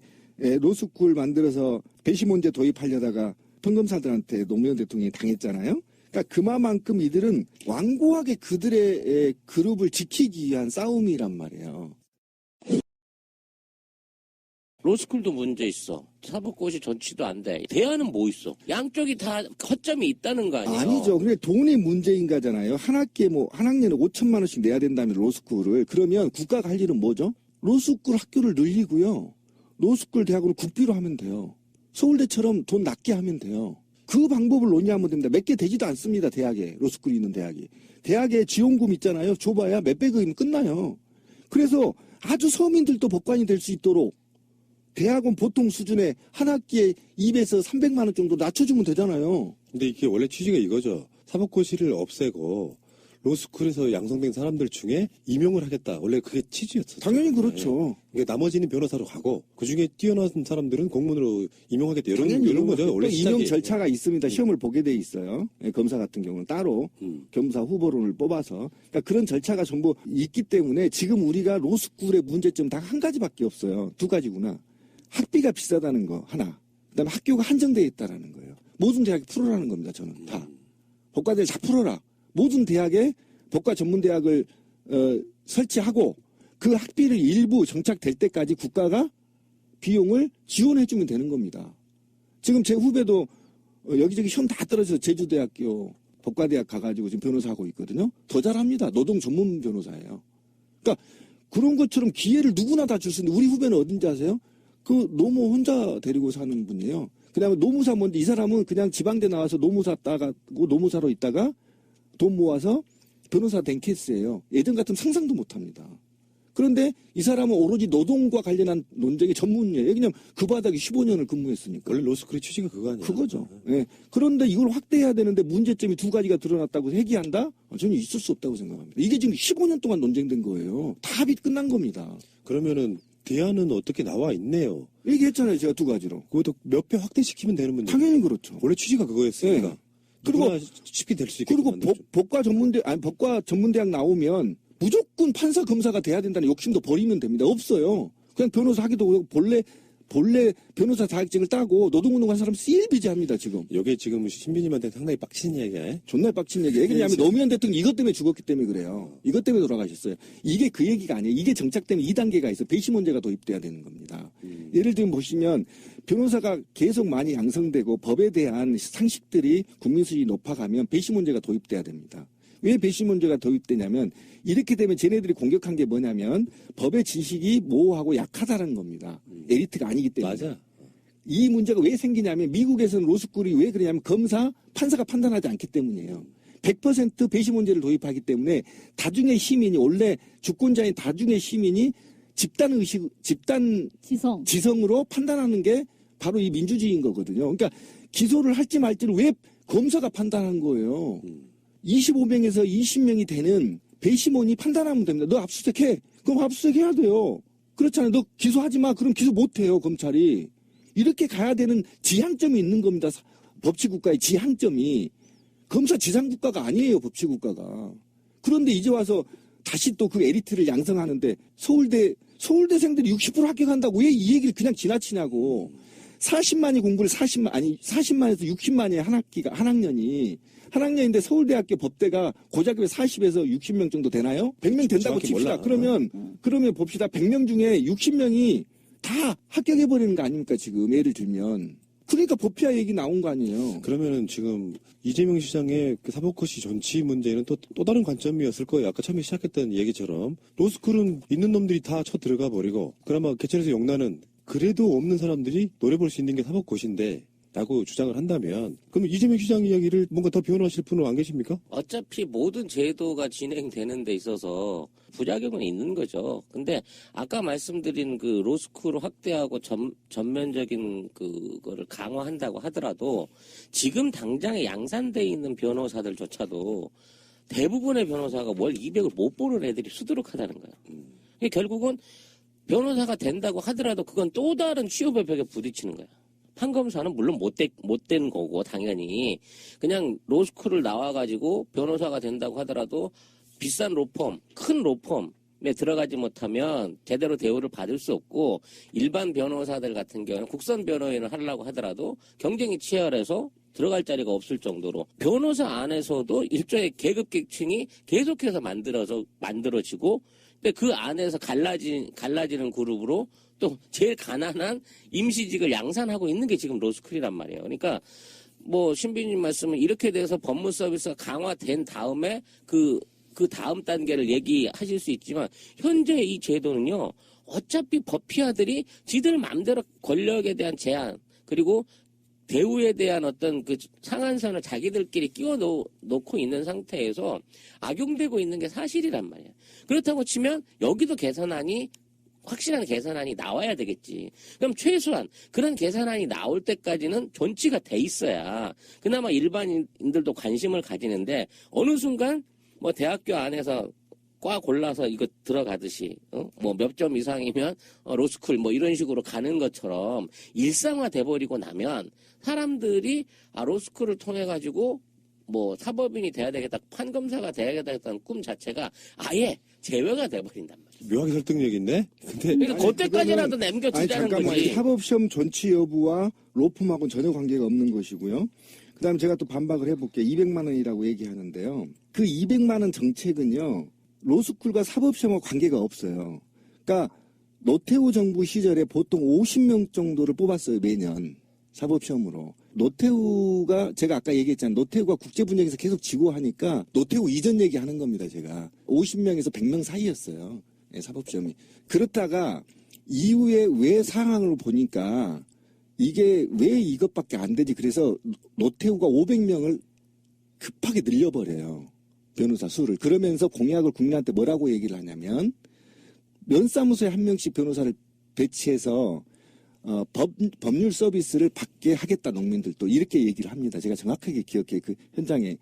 로스쿨 만들어서 배심원제 도입하려다가 평검사들한테 노무현 대통령이 당했잖아요. 그러니까 그만큼 이들은 완고하게 그들의 그룹을 지키기 위한 싸움이란 말이에요. 로스쿨도 문제 있어. 사법고시 전치도 안 돼. 대안은 뭐 있어? 양쪽이 다 허점이 있다는 거 아니에요? 아니죠. 그게 돈이 문제인 거잖아요. 한 학기에 한 학년에 5천만 원씩 내야 된다면 로스쿨을. 그러면 국가가 할 일은 뭐죠? 로스쿨 학교를 늘리고요. 로스쿨 대학으로 국비로 하면 돼요. 서울대처럼 돈 낮게 하면 돼요. 그 방법을 논의하면 됩니다. 몇 개 되지도 않습니다. 대학에. 로스쿨이 있는 대학이. 대학에 지원금 있잖아요. 줘봐야 몇백억이면 끝나요. 그래서 아주 서민들도 법관이 될 수 있도록 대학원 보통 수준의 한 학기에 200에서 300만 원 정도 낮춰주면 되잖아요. 근데 이게 원래 취지가 이거죠. 사법고시를 없애고 로스쿨에서 양성된 사람들 중에 임용을 하겠다. 원래 그게 취지였어요. 당연히 그렇죠. 그러니까 나머지는 변호사로 가고 그중에 뛰어난 사람들은 공무원으로 임용하겠다. 당연히 이런 거죠. 원래 또 임용 시작이. 절차가 있습니다. 시험을 보게 돼 있어요. 예, 검사 같은 경우는 따로 검사 후보론을 뽑아서. 그러니까 그런 절차가 전부 있기 때문에 지금 우리가 로스쿨의 문제점 다 한 가지밖에 없어요. 두 가지구나. 학비가 비싸다는 거 하나. 그다음에 학교가 한정되어 있다라는 거예요. 모든 대학이 풀어라는 겁니다. 저는 다. 법과대를 다 풀어라. 모든 대학에 법과 전문대학을 설치하고 그 학비를 일부 정착될 때까지 국가가 비용을 지원해주면 되는 겁니다. 지금 제 후배도 여기저기 시험 다 떨어져서 제주대학교 법과대학 가가지고 지금 변호사 하고 있거든요. 더 잘합니다. 노동 전문 변호사예요. 그러니까 그런 것처럼 기회를 누구나 다 줄 수 있는데 우리 후배는 어딘지 아세요? 그 노모 혼자 데리고 사는 분이에요. 그다음에 노무사 뭔데 이 사람은 그냥 지방대 나와서 노무사 따가고 노무사로 있다가 돈 모아서 변호사 된 케이스예요. 예전 같으면 상상도 못합니다. 그런데 이 사람은 오로지 노동과 관련한 논쟁의 전문이에요. 왜냐면 그 바닥에 15년을 근무했으니까. 원래 로스쿨의 취지가 그거 아니에요? 그거죠. 예. 그런데 이걸 확대해야 되는데 문제점이 두 가지가 드러났다고 해기한다? 저는 있을 수 없다고 생각합니다. 이게 지금 15년 동안 논쟁된 거예요. 다 합의 끝난 겁니다. 그러면은 대안은 어떻게 나와 있네요. 얘기했잖아요. 제가 두 가지로. 그것도 몇 배 확대시키면 되는 문제. 당연히 그렇죠. 원래 취지가 그거였으니까. 네. 그리고 쉽게 될 수 있게. 그리고 법과 전문대학 나오면 무조건 판사 검사가 돼야 된다는 욕심도 버리면 됩니다. 없어요. 그냥 변호사 하기도 본래 변호사 자격증을 따고 노동운동한 사람 일비제합니다 지금. 이게 지금 신비님한테 상당히 빡친 이야기야. 존나 빡친 얘기. 왜냐하면 노무현 대통령 이것 때문에 죽었기 때문에 그래요. 이것 때문에 돌아가셨어요. 이게 그 얘기가 아니에요. 이게 정착되면 2단계가 있어. 배심원제가 도입돼야 되는 겁니다. 예를 들면 보시면 변호사가 계속 많이 양성되고 법에 대한 상식들이 국민 수준이 높아가면 배심원제가 도입돼야 됩니다. 왜 배심원제가 도입되냐면 이렇게 되면 쟤네들이 공격한 게 뭐냐면 법의 지식이 모호하고 약하다는 겁니다. 엘리트가 아니기 때문에. 맞아. 이 문제가 왜 생기냐면 미국에서는 로스쿨이 왜 그러냐면 판사가 판단하지 않기 때문이에요. 100% 배심원제를 도입하기 때문에 다중의 시민이 원래 주권자인 다중의 시민이 집단 지성으로 판단하는 게 바로 이 민주주의인 거거든요. 그러니까 기소를 할지 말지를 왜 검사가 판단한 거예요. 25명에서 20명이 되는 배심원이 판단하면 됩니다. 너 압수수색해. 그럼 압수수색해야 돼요. 그렇잖아요. 너 기소하지 마. 그럼 기소 못해요. 검찰이. 이렇게 가야 되는 지향점이 있는 겁니다. 법치국가의 지향점이. 검사 지상국가가 아니에요. 법치국가가. 그런데 이제 와서 다시 또 그 엘리트를 양성하는데 서울대생들이 60% 합격한다고 왜 이 얘기를 그냥 지나치냐고. 40만이 공부를 40만에서 60만이 한 학년인데 서울대학교 법대가 고작급에 40에서 60명 정도 되나요? 100명 된다고 칩시다. 그러면 봅시다. 100명 중에 60명이 다 합격해버리는 거 아닙니까, 지금. 예를 들면. 그러니까 법피아 얘기 나온 거 아니에요. 그러면은 지금 이재명 시장의 그 사법고시 전치 문제는 또 다른 관점이었을 거예요. 아까 처음에 시작했던 얘기처럼. 로스쿨은 있는 놈들이 다 쳐 들어가 버리고, 그나마 개천에서 영란은 그래도 없는 사람들이 노려볼 수 있는 게 사법고시인데, 라고 주장을 한다면, 그럼 이재명 시장 이야기를 뭔가 더 변호하실 분은 안 계십니까? 어차피 모든 제도가 진행되는 데 있어서 부작용은 있는 거죠. 근데 아까 말씀드린 그 로스쿨을 확대하고 전면적인 그거를 강화한다고 하더라도 지금 당장에 양산돼 있는 변호사들조차도 대부분의 변호사가 월 200을 못 보는 애들이 수두룩하다는 거예요. 결국은 변호사가 된다고 하더라도 그건 또 다른 취업의 벽에 부딪히는 거예요. 판검사는 물론 못된 거고 당연히 그냥 로스쿨을 나와가지고 변호사가 된다고 하더라도 비싼 로펌, 큰 로펌에 들어가지 못하면 제대로 대우를 받을 수 없고 일반 변호사들 같은 경우는 국선 변호인을 하려고 하더라도 경쟁이 치열해서 들어갈 자리가 없을 정도로 변호사 안에서도 일종의 계급계층이 계속해서 만들어지고 근데 그 안에서 갈라지는 그룹으로 또 제일 가난한 임시직을 양산하고 있는 게 지금 로스쿨이란 말이에요. 그러니까 뭐 신비님 말씀은 이렇게 돼서 법무 서비스가 강화된 다음에 그 다음 단계를 얘기하실 수 있지만 현재 이 제도는요. 어차피 법피아들이 지들 마음대로 권력에 대한 제한 그리고 대우에 대한 어떤 그 상한선을 자기들끼리 끼워 놓고 있는 상태에서 악용되고 있는 게 사실이란 말이에요. 그렇다고 치면 여기도 확실한 개선안이 나와야 되겠지. 그럼 최소한 그런 개선안이 나올 때까지는 존치가 돼 있어야 그나마 일반인들도 관심을 가지는데 어느 순간 뭐 대학교 안에서 과 골라서 이거 들어가듯이 뭐 몇 점 이상이면 로스쿨 뭐 이런 식으로 가는 것처럼 일상화돼 버리고 나면 사람들이 로스쿨을 통해 가지고 뭐 사법인이 돼야 되겠다, 판검사가 돼야 되겠다는 꿈 자체가 아예 제외가 돼 버린단 말이에요. 묘하게 설득력 있네. 근데 그러니까 그때까지라도 남겨두자는 잠깐만, 거지. 사법시험 존치 여부와 로펌하고는 전혀 관계가 없는 것이고요. 그다음 제가 또 반박을 해볼게요. 200만 원이라고 얘기하는데요. 그 200만 원 정책은요. 로스쿨과 사법시험과 관계가 없어요. 그러니까 노태우 정부 시절에 보통 50명 정도를 뽑았어요. 매년 사법시험으로. 노태우가 제가 아까 얘기했잖아요. 노태우가 국제분야에서 계속 지고 하니까 노태우 이전 얘기하는 겁니다. 제가 50명에서 100명 사이였어요. 네, 사법시험이. 그렇다가 이후에 왜 상황을 보니까 이게 왜 이것밖에 안 되지. 그래서 노태우가 500명을 급하게 늘려버려요. 변호사 수를. 그러면서 공약을 국민한테 뭐라고 얘기를 하냐면 면사무소에 한 명씩 변호사를 배치해서 법률 서비스를 받게 하겠다. 농민들도 이렇게 얘기를 합니다. 제가 정확하게 기억해. 그 현장에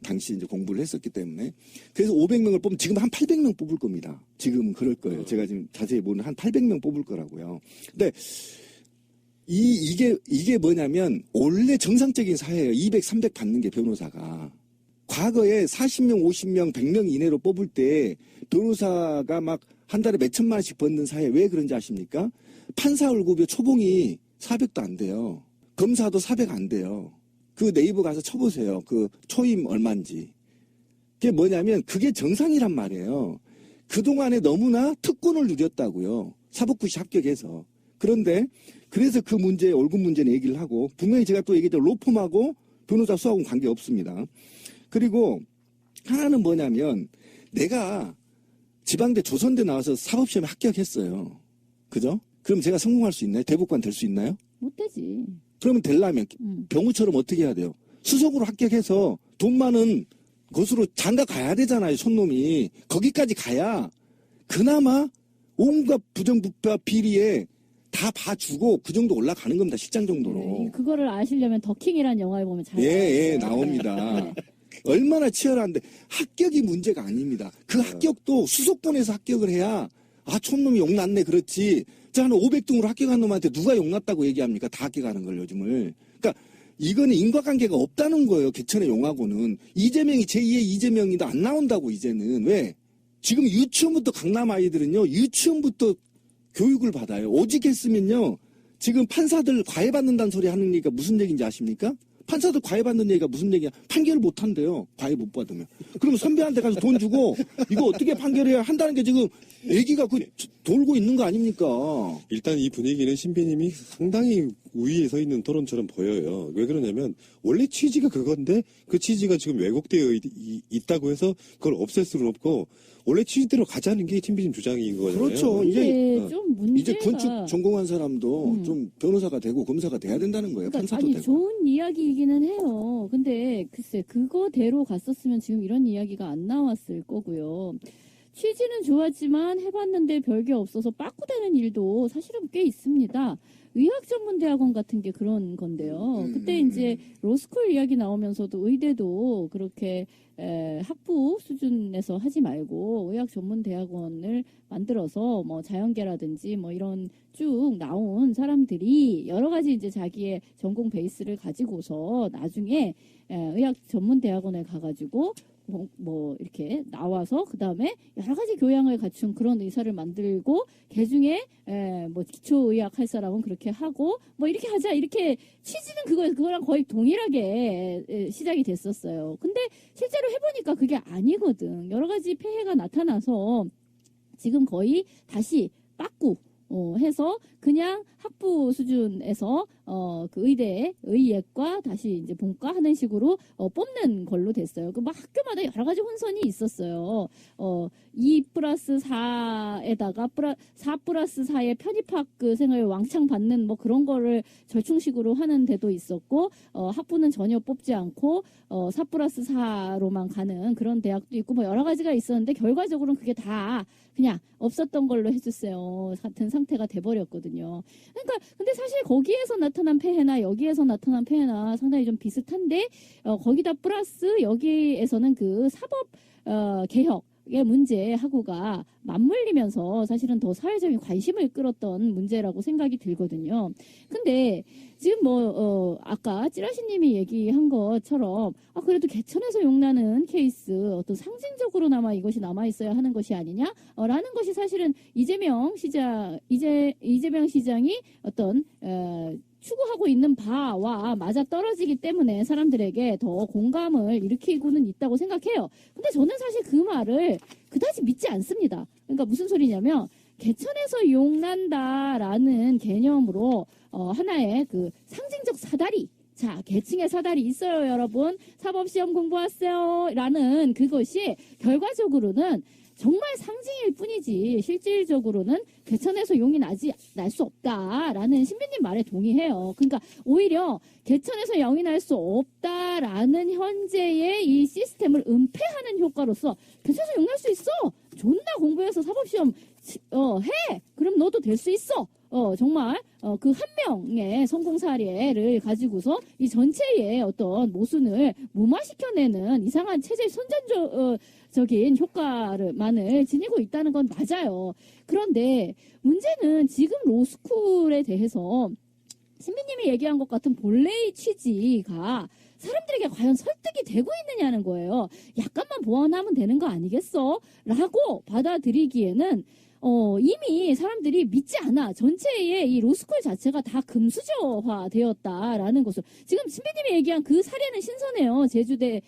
당시 이제 공부를 했었기 때문에. 그래서 500명을 뽑으면 지금 한 800명 뽑을 겁니다. 지금은 그럴 거예요. 제가 지금 자세히 보는 한 800명 뽑을 거라고요. 근데 이게 뭐냐면 원래 정상적인 사회예요. 200, 300 받는 게 변호사가. 과거에 40명, 50명, 100명 이내로 뽑을 때 변호사가 막 한 달에 몇 천만 원씩 버는 사회 왜 그런지 아십니까? 판사 월급이 초봉이 400도 안 돼요. 검사도 400 안 돼요. 그 네이버 가서 쳐보세요. 그 초임 얼마인지. 그게 뭐냐면 그게 정상이란 말이에요. 그동안에 너무나 특권을 누렸다고요. 사법고시 합격해서. 그런데 그래서 그 문제, 월급 문제는 얘기를 하고 분명히 제가 또 얘기했죠. 로펌하고 변호사 수하고는 관계없습니다. 그리고 하나는 뭐냐면 내가 지방대 조선대 나와서 사법시험에 합격했어요. 그죠? 그럼 제가 성공할 수 있나요? 대법관 될 수 있나요? 못 되지. 그러면 되려면 병우처럼 어떻게 해야 돼요? 수석으로 합격해서 돈 많은 곳으로 장가 가야 되잖아요. 손놈이. 거기까지 가야 그나마 온갖 부정부패와 비리에 다 봐주고 그 정도 올라가는 겁니다. 실장 정도로. 네, 그거를 아시려면 더킹이라는 영화에 보면 잘 예, 나와요. 나옵니다. 네. 얼마나 치열한데 합격이 문제가 아닙니다. 그 합격도 수석본에서 합격을 해야 촌놈이 용났네 그렇지. 자, 한 500등으로 합격한 놈한테 누가 용났다고 얘기합니까? 다 합격하는 걸 요즘을. 그러니까 이거는 인과관계가 없다는 거예요. 개천의 용하고는. 이재명이 제2의 이재명이다 안 나온다고 이제는. 왜? 지금 유치원부터 강남 아이들은요. 유치원부터 교육을 받아요. 오직 했으면요. 지금 판사들 과외받는다는 소리 하는 얘기가 무슨 얘기인지 아십니까? 판사들 과외받는 얘기가 무슨 얘기야? 판결을 못 한대요. 과외 못 받으면. 그럼 선배한테 가서 돈 주고 이거 어떻게 판결해야 한다는 게 지금 얘기가 돌고 있는 거 아닙니까? 일단 이 분위기는 신비님이 상당히 우위에 서 있는 토론처럼 보여요. 왜 그러냐면 원래 취지가 그건데 그 취지가 지금 왜곡되어 있다고 해서 그걸 없앨 수는 없고 원래 취지대로 가자는 게 신비님 주장인 거잖아요. 그렇죠. 이제 좀 문제가 이제 건축 전공한 사람도 좀 변호사가 되고 검사가 돼야 된다는 거예요. 그러니까 판사도 아니 되고. 좋은 이야기이기는 해요. 근데 글쎄 그거대로 갔었으면 지금 이런 이야기가 안 나왔을 거고요. 취지는 좋았지만 해봤는데 별게 없어서 빠꾸되는 일도 사실은 꽤 있습니다. 의학전문대학원 같은 게 그런 건데요. 그때 이제 로스쿨 이야기 나오면서도 의대도 그렇게 학부 수준에서 하지 말고 의학전문대학원을 만들어서 뭐 자연계라든지 뭐 이런 쭉 나온 사람들이 여러 가지 이제 자기의 전공 베이스를 가지고서 나중에 의학전문대학원에 가가지고 뭐 이렇게 나와서 그 다음에 여러 가지 교양을 갖춘 그런 의사를 만들고 개중에 뭐 기초의학 할 사람은 그렇게 하고 뭐 이렇게 하자 이렇게 취지는 그거랑 거의 동일하게 시작이 됐었어요. 근데 실제로 해보니까 그게 아니거든. 여러 가지 폐해가 나타나서 지금 거의 다시 빠꾸 해서 그냥 학부 수준에서 그 의예과 다시 이제 본과 하는 식으로 뽑는 걸로 됐어요. 그 막 학교마다 여러 가지 혼선이 있었어요. 2+4에다가 4+4의 편입학 그 생을 왕창 받는 뭐 그런 거를 절충식으로 하는 데도 있었고 학부는 전혀 뽑지 않고 4+4로만 가는 그런 대학도 있고 뭐 여러 가지가 있었는데 결과적으로는 그게 다 그냥 없었던 걸로 해줬어요. 같은 상태가 돼버렸거든요. 그러니까 근데 사실 거기에서 나타난 폐해나 여기에서 나타난 폐해나 상당히 좀 비슷한데 거기다 플러스 여기에서는 그 사법 개혁의 문제하고가 맞물리면서 사실은 더 사회적인 관심을 끌었던 문제라고 생각이 들거든요. 근데 지금 아까 찌라시님이 얘기한 것처럼 그래도 개천에서 용나는 케이스 어떤 상징적으로나마 이것이 남아있어야 하는 것이 아니냐? 라는 것이 사실은 이재명 시장이 어떤 추구하고 있는 바와 맞아 떨어지기 때문에 사람들에게 더 공감을 일으키고는 있다고 생각해요. 근데 저는 사실 그 말을 그다지 믿지 않습니다. 그러니까 무슨 소리냐면 개천에서 용난다라는 개념으로 하나의 그 상징적 사다리 자, 계층의 사다리 있어요, 여러분. 사법시험 공부하세요. 라는 그것이 결과적으로는 정말 상징일 뿐이지 실질적으로는 개천에서 용이 날 수 없다라는 신비님 말에 동의해요. 그러니까 오히려 개천에서 용이 날 수 없다라는 현재의 이 시스템을 은폐하는 효과로서 개천에서 용 날 수 있어. 존나 공부해서 사법시험 해. 그럼 너도 될 수 있어. 정말 그 한 명의 성공 사례를 가지고서 이 전체의 어떤 모순을 무마시켜내는 이상한 체제 선전적인 효과만을 지니고 있다는 건 맞아요. 그런데 문제는 지금 로스쿨에 대해서 신비님이 얘기한 것 같은 본래의 취지가 사람들에게 과연 설득이 되고 있느냐는 거예요. 약간만 보완하면 되는 거 아니겠어? 라고 받아들이기에는 이미 사람들이 믿지 않아. 전체의 이 로스쿨 자체가 다 금수저화 되었다라는 것을. 지금 신비님이 얘기한 그 사례는 신선해요. 제주대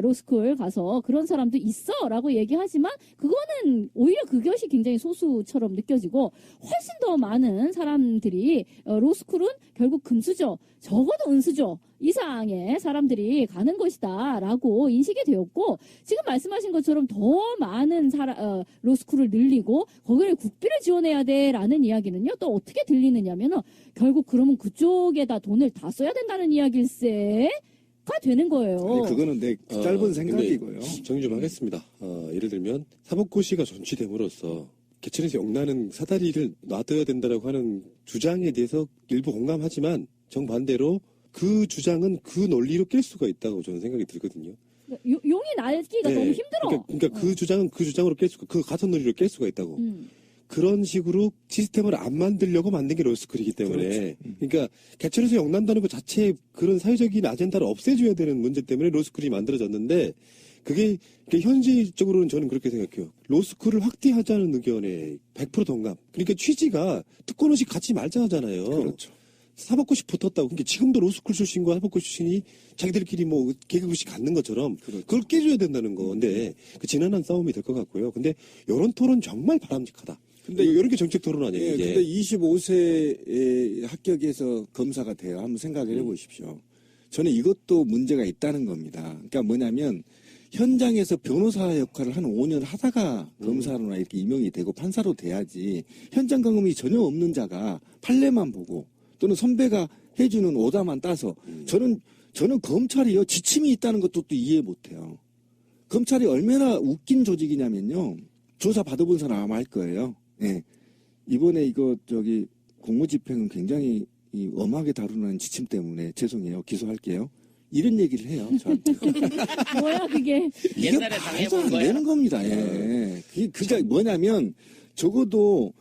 로스쿨 가서 그런 사람도 있어 라고 얘기하지만 그거는 오히려 그것이 굉장히 소수처럼 느껴지고 훨씬 더 많은 사람들이 로스쿨은 결국 금수저, 적어도 은수저 이상의 사람들이 가는 것이다 라고 인식이 되었고 지금 말씀하신 것처럼 더 많은 로스쿨을 늘리고 거기를 국비를 지원해야 돼 라는 이야기는요 또 어떻게 들리느냐면은 결국 그러면 그쪽에다 돈을 다 써야 된다는 이야기일세가 되는 거예요. 아니, 그거는 내 짧은 생각이고요. 정리 좀 하겠습니다. 예를 들면 사법고시가 존치됨으로써 개천에서 용나는 사다리를 놔둬야 된다라고 하는 주장에 대해서 일부 공감하지만 정반대로 그 주장은 그 논리로 깰 수가 있다고 저는 생각이 들거든요. 용이 날기가 너무 힘들어. 그러니까 그 주장은 그 주장으로 깰 수가, 그 같은 논리로 깰 수가 있다고. 그런 식으로 시스템을 안 만들려고 만든 게 로스쿨이기 때문에. 그러니까 개천에서 용난다는 것 자체의 그런 사회적인 아젠다를 없애줘야 되는 문제 때문에 로스쿨이 만들어졌는데 그게 현실적으로는 저는 그렇게 생각해요. 로스쿨을 확대하자는 의견에 100% 동감. 그러니까 취지가 특권없이 같이 말자 하잖아요. 그렇죠. 사법고시 붙었다고. 그러니까 지금도 로스쿨 출신과 사법고시 출신이 자기들끼리 뭐 계급고시 갖는 것처럼 그렇죠. 그걸 깨줘야 된다는 건데 그 지난한 싸움이 될 것 같고요. 근데 이런 토론 정말 바람직하다. 근데 이런 게 정책 토론 아니에요? 예, 이제. 근데 25세에 합격해서 검사가 돼요. 한번 생각을 해보십시오. 저는 이것도 문제가 있다는 겁니다. 그러니까 뭐냐면 현장에서 변호사 역할을 한 5년 하다가 검사로나 이렇게 임용이 되고 판사로 돼야지 현장 경험이 전혀 없는 자가 판례만 보고 또는 선배가 해주는 오다만 따서 저는 검찰이요 지침이 있다는 것도 또 이해 못해요. 검찰이 얼마나 웃긴 조직이냐면요 조사 받아본 사람 아마 알 거예요. 예. 이번에 공무집행은 굉장히 엄하게 다루는 지침 때문에 죄송해요 기소할게요. 이런 얘기를 해요 저한테. 뭐야 그게? 옛날에 말도 안 당해본 거야. 되는 겁니다. 예. 그게 뭐냐면 적어도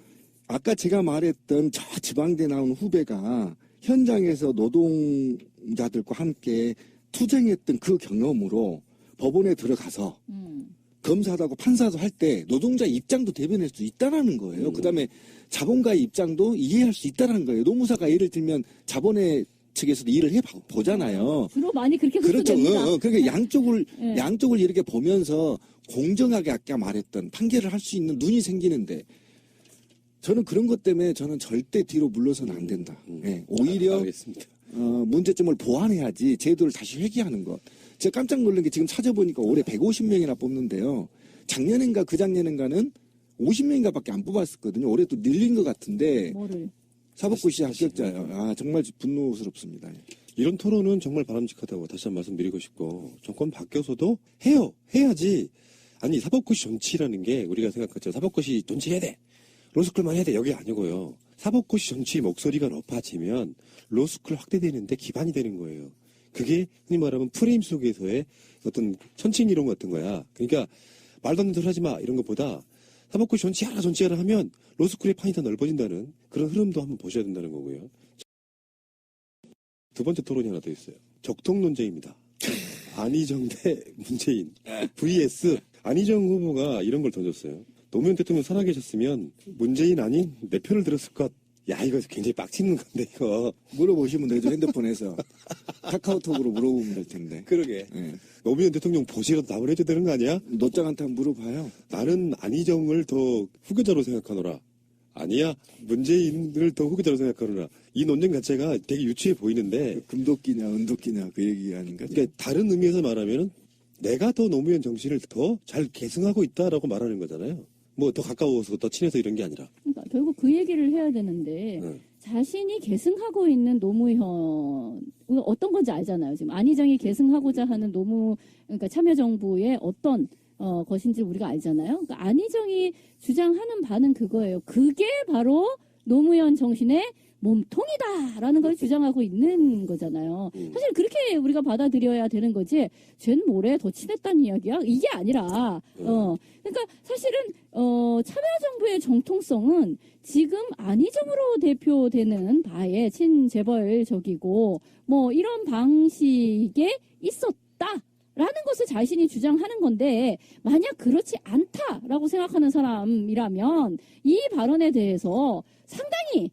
아까 제가 말했던 저 지방대 나온 후배가 현장에서 노동자들과 함께 투쟁했던 그 경험으로 법원에 들어가서 검사하고 판사도 할 때 노동자 입장도 대변할 수 있다라는 거예요. 그다음에 자본가의 입장도 이해할 수 있다라는 거예요. 노무사가 예를 들면 자본의 측에서도 일을 해 보잖아요. 주로 많이 그렇게 그렇죠. 흡수됩니다. 그러니까 네. 양쪽을 이렇게 보면서 공정하게 아까 말했던 판결을 할 수 있는 눈이 생기는데 저는 그런 것 때문에 저는 절대 뒤로 물러서는 안 된다. 예, 오히려 알겠습니다. 문제점을 보완해야지 제도를 다시 회귀하는 것. 제가 깜짝 놀란 게 지금 찾아보니까 올해 150명이나 뽑는데요. 작년인가 그작년인가는 50명인가밖에 안 뽑았었거든요. 올해 또 늘린 것 같은데 뭐를? 사법고시 합격자요. 아 정말 분노스럽습니다. 이런 토론은 정말 바람직하다고 다시 한번 말씀드리고 싶고 정권 바뀌어서도 해요. 해야지. 아니 사법고시 정치라는 게 우리가 생각하죠. 사법고시 존치해야 돼. 로스쿨만 해야 돼. 여기 아니고요. 사법고시 정치 목소리가 높아지면 로스쿨 확대되는데 기반이 되는 거예요. 그게 흔히 말하면 프레임 속에서의 어떤 천칭이론 같은 거야. 그러니까 말도 안 되는 소리 하지 마 이런 것보다 사법고시 존치하라 하면 로스쿨의 판이 더 넓어진다는 그런 흐름도 한번 보셔야 된다는 거고요. 두 번째 토론이 하나 더 있어요. 적통 논쟁입니다. 안희정 대 문재인 vs 안희정 후보가 이런 걸 던졌어요. 노무현 대통령 살아계셨으면 문재인 아닌 내 편을 들었을 것. 야 이거 굉장히 빡치는 건데 이거. 물어보시면 되죠. 핸드폰에서 카카오톡으로 물어보면 될 텐데. 그러게. 예. 노무현 대통령 보시라도 답을 해줘야 되는 거 아니야? 노장한테 한번 물어봐요. 나는 안희정을 더 후계자로 생각하노라. 아니야. 문재인을 더 후계자로 생각하노라. 이 논쟁 자체가 되게 유치해 보이는데 금도끼냐 은도끼냐 그 얘기하는 거죠. 그러니까 다른 의미에서 말하면은 내가 더 노무현 정신을 더 잘 계승하고 있다라고 말하는 거잖아요. 뭐 더 가까워서 더 친해서 이런 게 아니라. 그러니까 결국 그 얘기를 해야 되는데 자신이 계승하고 있는 노무현 어떤 건지 알잖아요. 지금 안희정이 계승하고자 하는 그러니까 참여정부의 어떤 것인지 우리가 알잖아요. 그러니까 안희정이 주장하는 바는 그거예요. 그게 바로 노무현 정신의 몸통이다라는 걸 주장하고 있는 거잖아요. 사실 그렇게 우리가 받아들여야 되는 거지. 쟨 뭐래 더 친했다는 이야기야? 이게 아니라 그러니까 사실은 참여정부의 정통성은 지금 안희정으로 대표되는 바의 친재벌적이고 뭐 이런 방식에 있었다. 라는 것을 자신이 주장하는 건데 만약 그렇지 않다라고 생각하는 사람이라면 이 발언에 대해서 상당히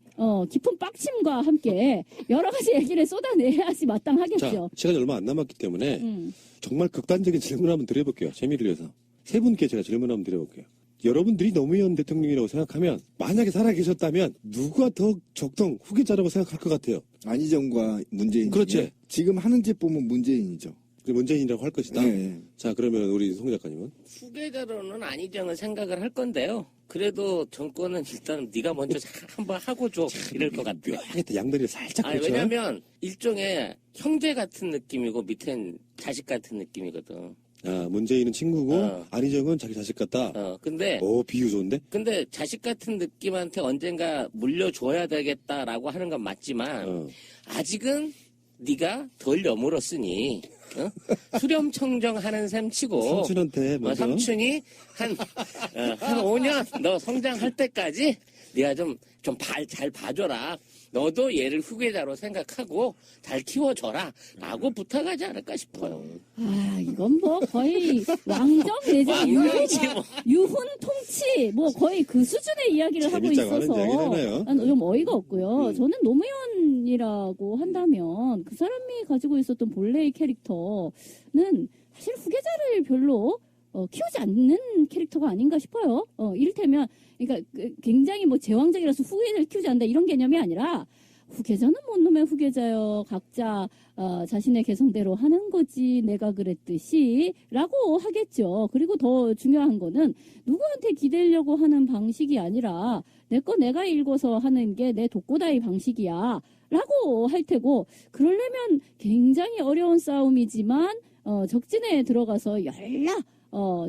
깊은 빡침과 함께 여러 가지 얘기를 쏟아내야지 마땅하겠죠. 자, 시간이 얼마 안 남았기 때문에 정말 극단적인 질문 한번 드려볼게요. 재미를 위해서. 세 분께 제가 질문 한번 드려볼게요. 여러분들이 노무현 대통령이라고 생각하면 만약에 살아계셨다면 누가 더 적통 후계자라고 생각할 것 같아요? 안희정과 문재인. 그렇지. 지금 하는 짓 보면 문재인이죠. 문재인이라고 할 것이다. 네. 자, 그러면 우리 송 작가님은? 후계자로는 안희정을 생각을 할 건데요. 그래도 정권은 일단 네가 먼저 한번 하고 줘 이럴 것 같아요. 묘하게 양다리를 살짝 아니, 그렇죠? 왜냐면 일종의 형제 같은 느낌이고 밑엔 자식 같은 느낌이거든. 아, 문재인은 친구고 안희정은 자기 자식 같다. 근데 비유 좋은데? 근데 자식 같은 느낌한테 언젠가 물려줘야 되겠다라고 하는 건 맞지만 아직은 네가 덜 여물었으니 수렴청정 하는 셈 치고 삼촌한테 먼저 삼촌이 한 5년 너 성장할 때까지 네가 좀 잘 봐줘라. 너도 얘를 후계자로 생각하고 잘 키워줘라 라고 부탁하지 않을까 싶어요. 아, 이건 뭐 거의 왕정 내지 유훈 통치 뭐 거의 그 수준의 이야기를 하고 재밌자고 하는 있어서 이야기잖아요. 나는 좀 어이가 없고요. 저는 노무현이라고 한다면 그 사람이 가지고 있었던 본래의 캐릭터는 사실 후계자를 별로 키우지 않는 캐릭터가 아닌가 싶어요. 이를테면 그러니까 굉장히 뭐 제왕적이라서 후계자를 키우지 않는다 이런 개념이 아니라 후계자는 뭔 놈의 후계자요. 각자 자신의 개성대로 하는 거지 내가 그랬듯이 라고 하겠죠. 그리고 더 중요한 거는 누구한테 기대려고 하는 방식이 아니라 내 거 내가 읽어서 하는 게 내 독고다이 방식이야 라고 할 테고 그러려면 굉장히 어려운 싸움이지만 적진에 들어가서 열라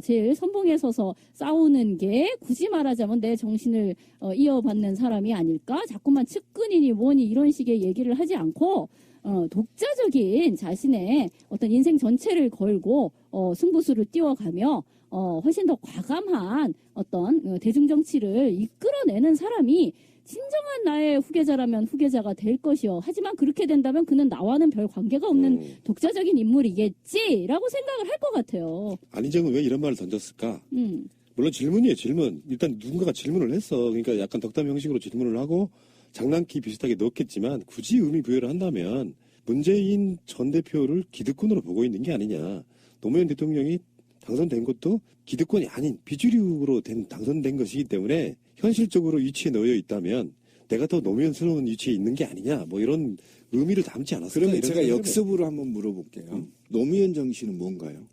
제일 선봉에 서서 싸우는 게 굳이 말하자면 내 정신을 이어받는 사람이 아닐까? 자꾸만 측근이니 뭐니 이런 식의 얘기를 하지 않고 독자적인 자신의 어떤 인생 전체를 걸고 승부수를 띄워가며 훨씬 더 과감한 어떤 대중정치를 이끌어내는 사람이 진정한 나의 후계자라면 후계자가 될 것이요. 하지만 그렇게 된다면 그는 나와는 별 관계가 없는 독자적인 인물이겠지라고 생각을 할 것 같아요. 안희정은 왜 이런 말을 던졌을까? 물론 질문이에요, 질문. 일단 누군가가 질문을 했어. 그러니까 약간 덕담 형식으로 질문을 하고 장난기 비슷하게 넣었겠지만 굳이 의미 부여를 한다면 문재인 전 대표를 기득권으로 보고 있는 게 아니냐. 노무현 대통령이 당선된 것도 기득권이 아닌 비주류로 당선된 것이기 때문에 현실적으로 위치에 놓여 있다면 내가 더 노무현스러운 위치에 있는 게 아니냐. 뭐 이런 의미를 담지 않았을까. 그러면 이런 제가 생각을 역습으로 한번 물어볼게요. 노무현 정신은 뭔가요?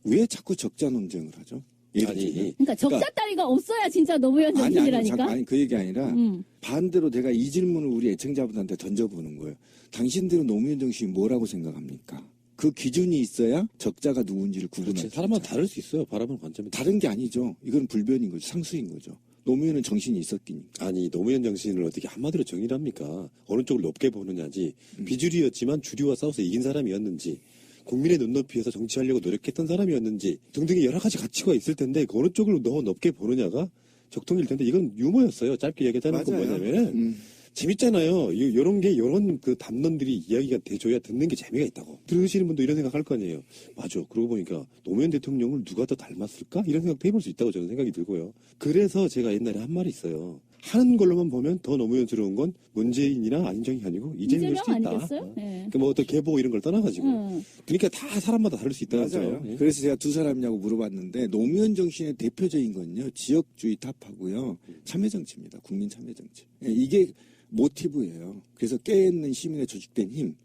왜 자꾸 적자 논쟁을 하죠? 예를 들면. 아니, 그러니까 적자 따위가 없어야 진짜 노무현 정신이라니까. 아니 그 얘기 아니라 반대로 내가 이 질문을 우리 애청자분한테 던져보는 거예요. 당신들은 노무현 정신이 뭐라고 생각합니까? 그 기준이 있어야 적자가 누군지를 구분할 수 그렇지. 사람마다 있잖아요. 다를 수 있어요. 바라보는 관점이. 다른 게 아니죠. 이건 불변인 거죠. 상수인 거죠. 노무현은 정신이 있었기니까. 아니, 노무현 정신을 어떻게 한마디로 정의를 합니까? 어느 쪽을 높게 보느냐지. 비주류였지만 주류와 싸워서 이긴 사람이었는지, 국민의 눈높이에서 정치하려고 노력했던 사람이었는지 등등의 여러 가지 가치가 있을 텐데 그 어느 쪽을 더 높게 보느냐가 적통일 텐데 이건 유머였어요. 짧게 얘기하자는 건 맞아요. 뭐냐면은 재밌잖아요. 요런 그 담론들이 이야기가 돼줘야 듣는 게 재미가 있다고. 들으시는 분도 이런 생각 할 거 아니에요. 맞아. 그러고 보니까 노무현 대통령을 누가 더 닮았을까? 이런 생각도 해볼 수 있다고 저는 생각이 들고요. 그래서 제가 옛날에 한 말이 있어요. 하는 걸로만 보면 더 노무현스러운 건 문재인이나 안희정이 아니고 이재명일 수도 있다. 아니겠어요? 네. 그러니까 뭐 어떤 계보 이런 걸 떠나가지고. 그러니까 다 사람마다 다를 수 있다는 맞아요. 거죠. 예. 그래서 제가 두 사람이냐고 물어봤는데 노무현 정신의 대표적인 건요. 지역주의 타파고요. 참여정치입니다. 국민 참여정치. 예, 이게 모티브예요. 그래서 깨있는 시민의 조직된 힘.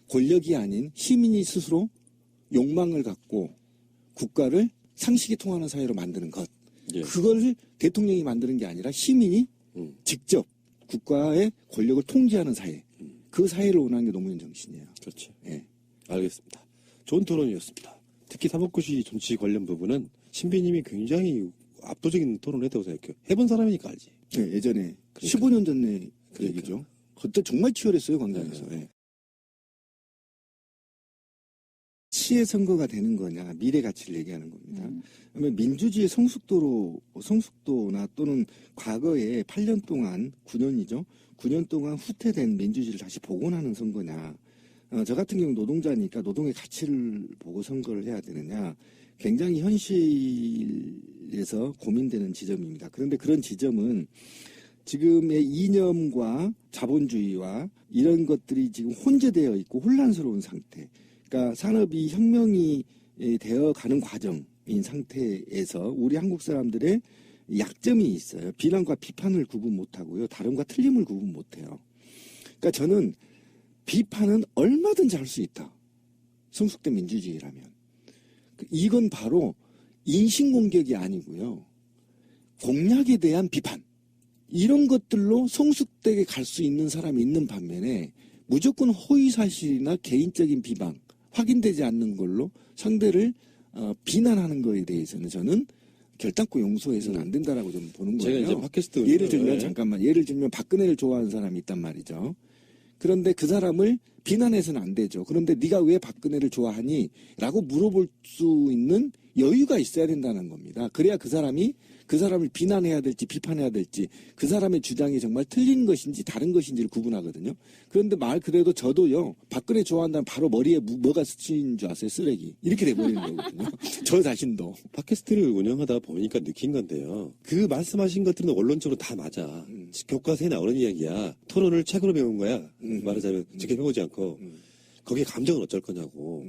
권력이 아닌 시민이 스스로 욕망을 갖고 국가를 상식이 통하는 사회로 만드는 것. 예. 그걸 대통령이 만드는 게 아니라 시민이 직접 국가의 권력을 통제하는 사회. 그 사회를 원하는 게 노무현 정신이에요. 그렇죠. 예. 알겠습니다. 좋은 토론이었습니다. 특히 사법고시 정치 관련 부분은 신비님이 굉장히 압도적인 토론을 했다고 생각해요. 해본 사람이니까 알지. 네, 예전에 그러니까. 15년 전에 그 그러니까. 얘기죠. 그때 정말 치열했어요, 광장에서. 예. 치의 선거가 되는 거냐, 미래 가치를 얘기하는 겁니다. 그러면 민주주의의 성숙도나 또는 과거에 8년 동안, 9년이죠. 9년 동안 후퇴된 민주주의를 다시 복원하는 선거냐. 저 같은 경우 노동자니까 노동의 가치를 보고 선거를 해야 되느냐. 굉장히 현실에서 고민되는 지점입니다. 그런데 그런 지점은 지금의 이념과 자본주의와 이런 것들이 지금 혼재되어 있고 혼란스러운 상태. 그러니까 산업이 혁명이 되어 가는 과정인 상태에서 우리 한국 사람들의 약점이 있어요. 비난과 비판을 구분 못하고요. 다름과 틀림을 구분 못해요. 그러니까 저는 비판은 얼마든지 할 수 있다. 성숙된 민주주의라면. 이건 바로 인신공격이 아니고요. 공약에 대한 비판. 이런 것들로 성숙되게 갈 수 있는 사람이 있는 반면에 무조건 허위사실이나 개인적인 비방, 확인되지 않는 걸로 상대를 비난하는 거에 대해서는 저는 결단코 용서해서는 안 된다라고 좀 보는 제가 거예요. 이제 팟캐스트 예를 들면 네. 잠깐만 예를 들면 박근혜를 좋아하는 사람이 있단 말이죠. 그런데 그 사람을 비난해서는 안 되죠. 그런데 네가 왜 박근혜를 좋아하니? 라고 물어볼 수 있는 여유가 있어야 된다는 겁니다. 그래야 그 사람을 비난해야 될지 비판해야 될지 그 사람의 주장이 정말 틀린 것인지 다른 것인지를 구분하거든요. 그런데 말 그대로 저도요. 박근혜 좋아한다면 바로 머리에 뭐가 스친 줄 아세요? 쓰레기. 이렇게 돼버리는 거거든요. 저 자신도. 팟캐스트를 운영하다 보니까 느낀 건데요. 그 말씀하신 것들은 원론적으로 다 맞아. 교과서에 나오는 이야기야. 토론을 책으로 배운 거야. 말하자면 직접 해보지 않고. 거기에 감정은 어쩔 거냐고.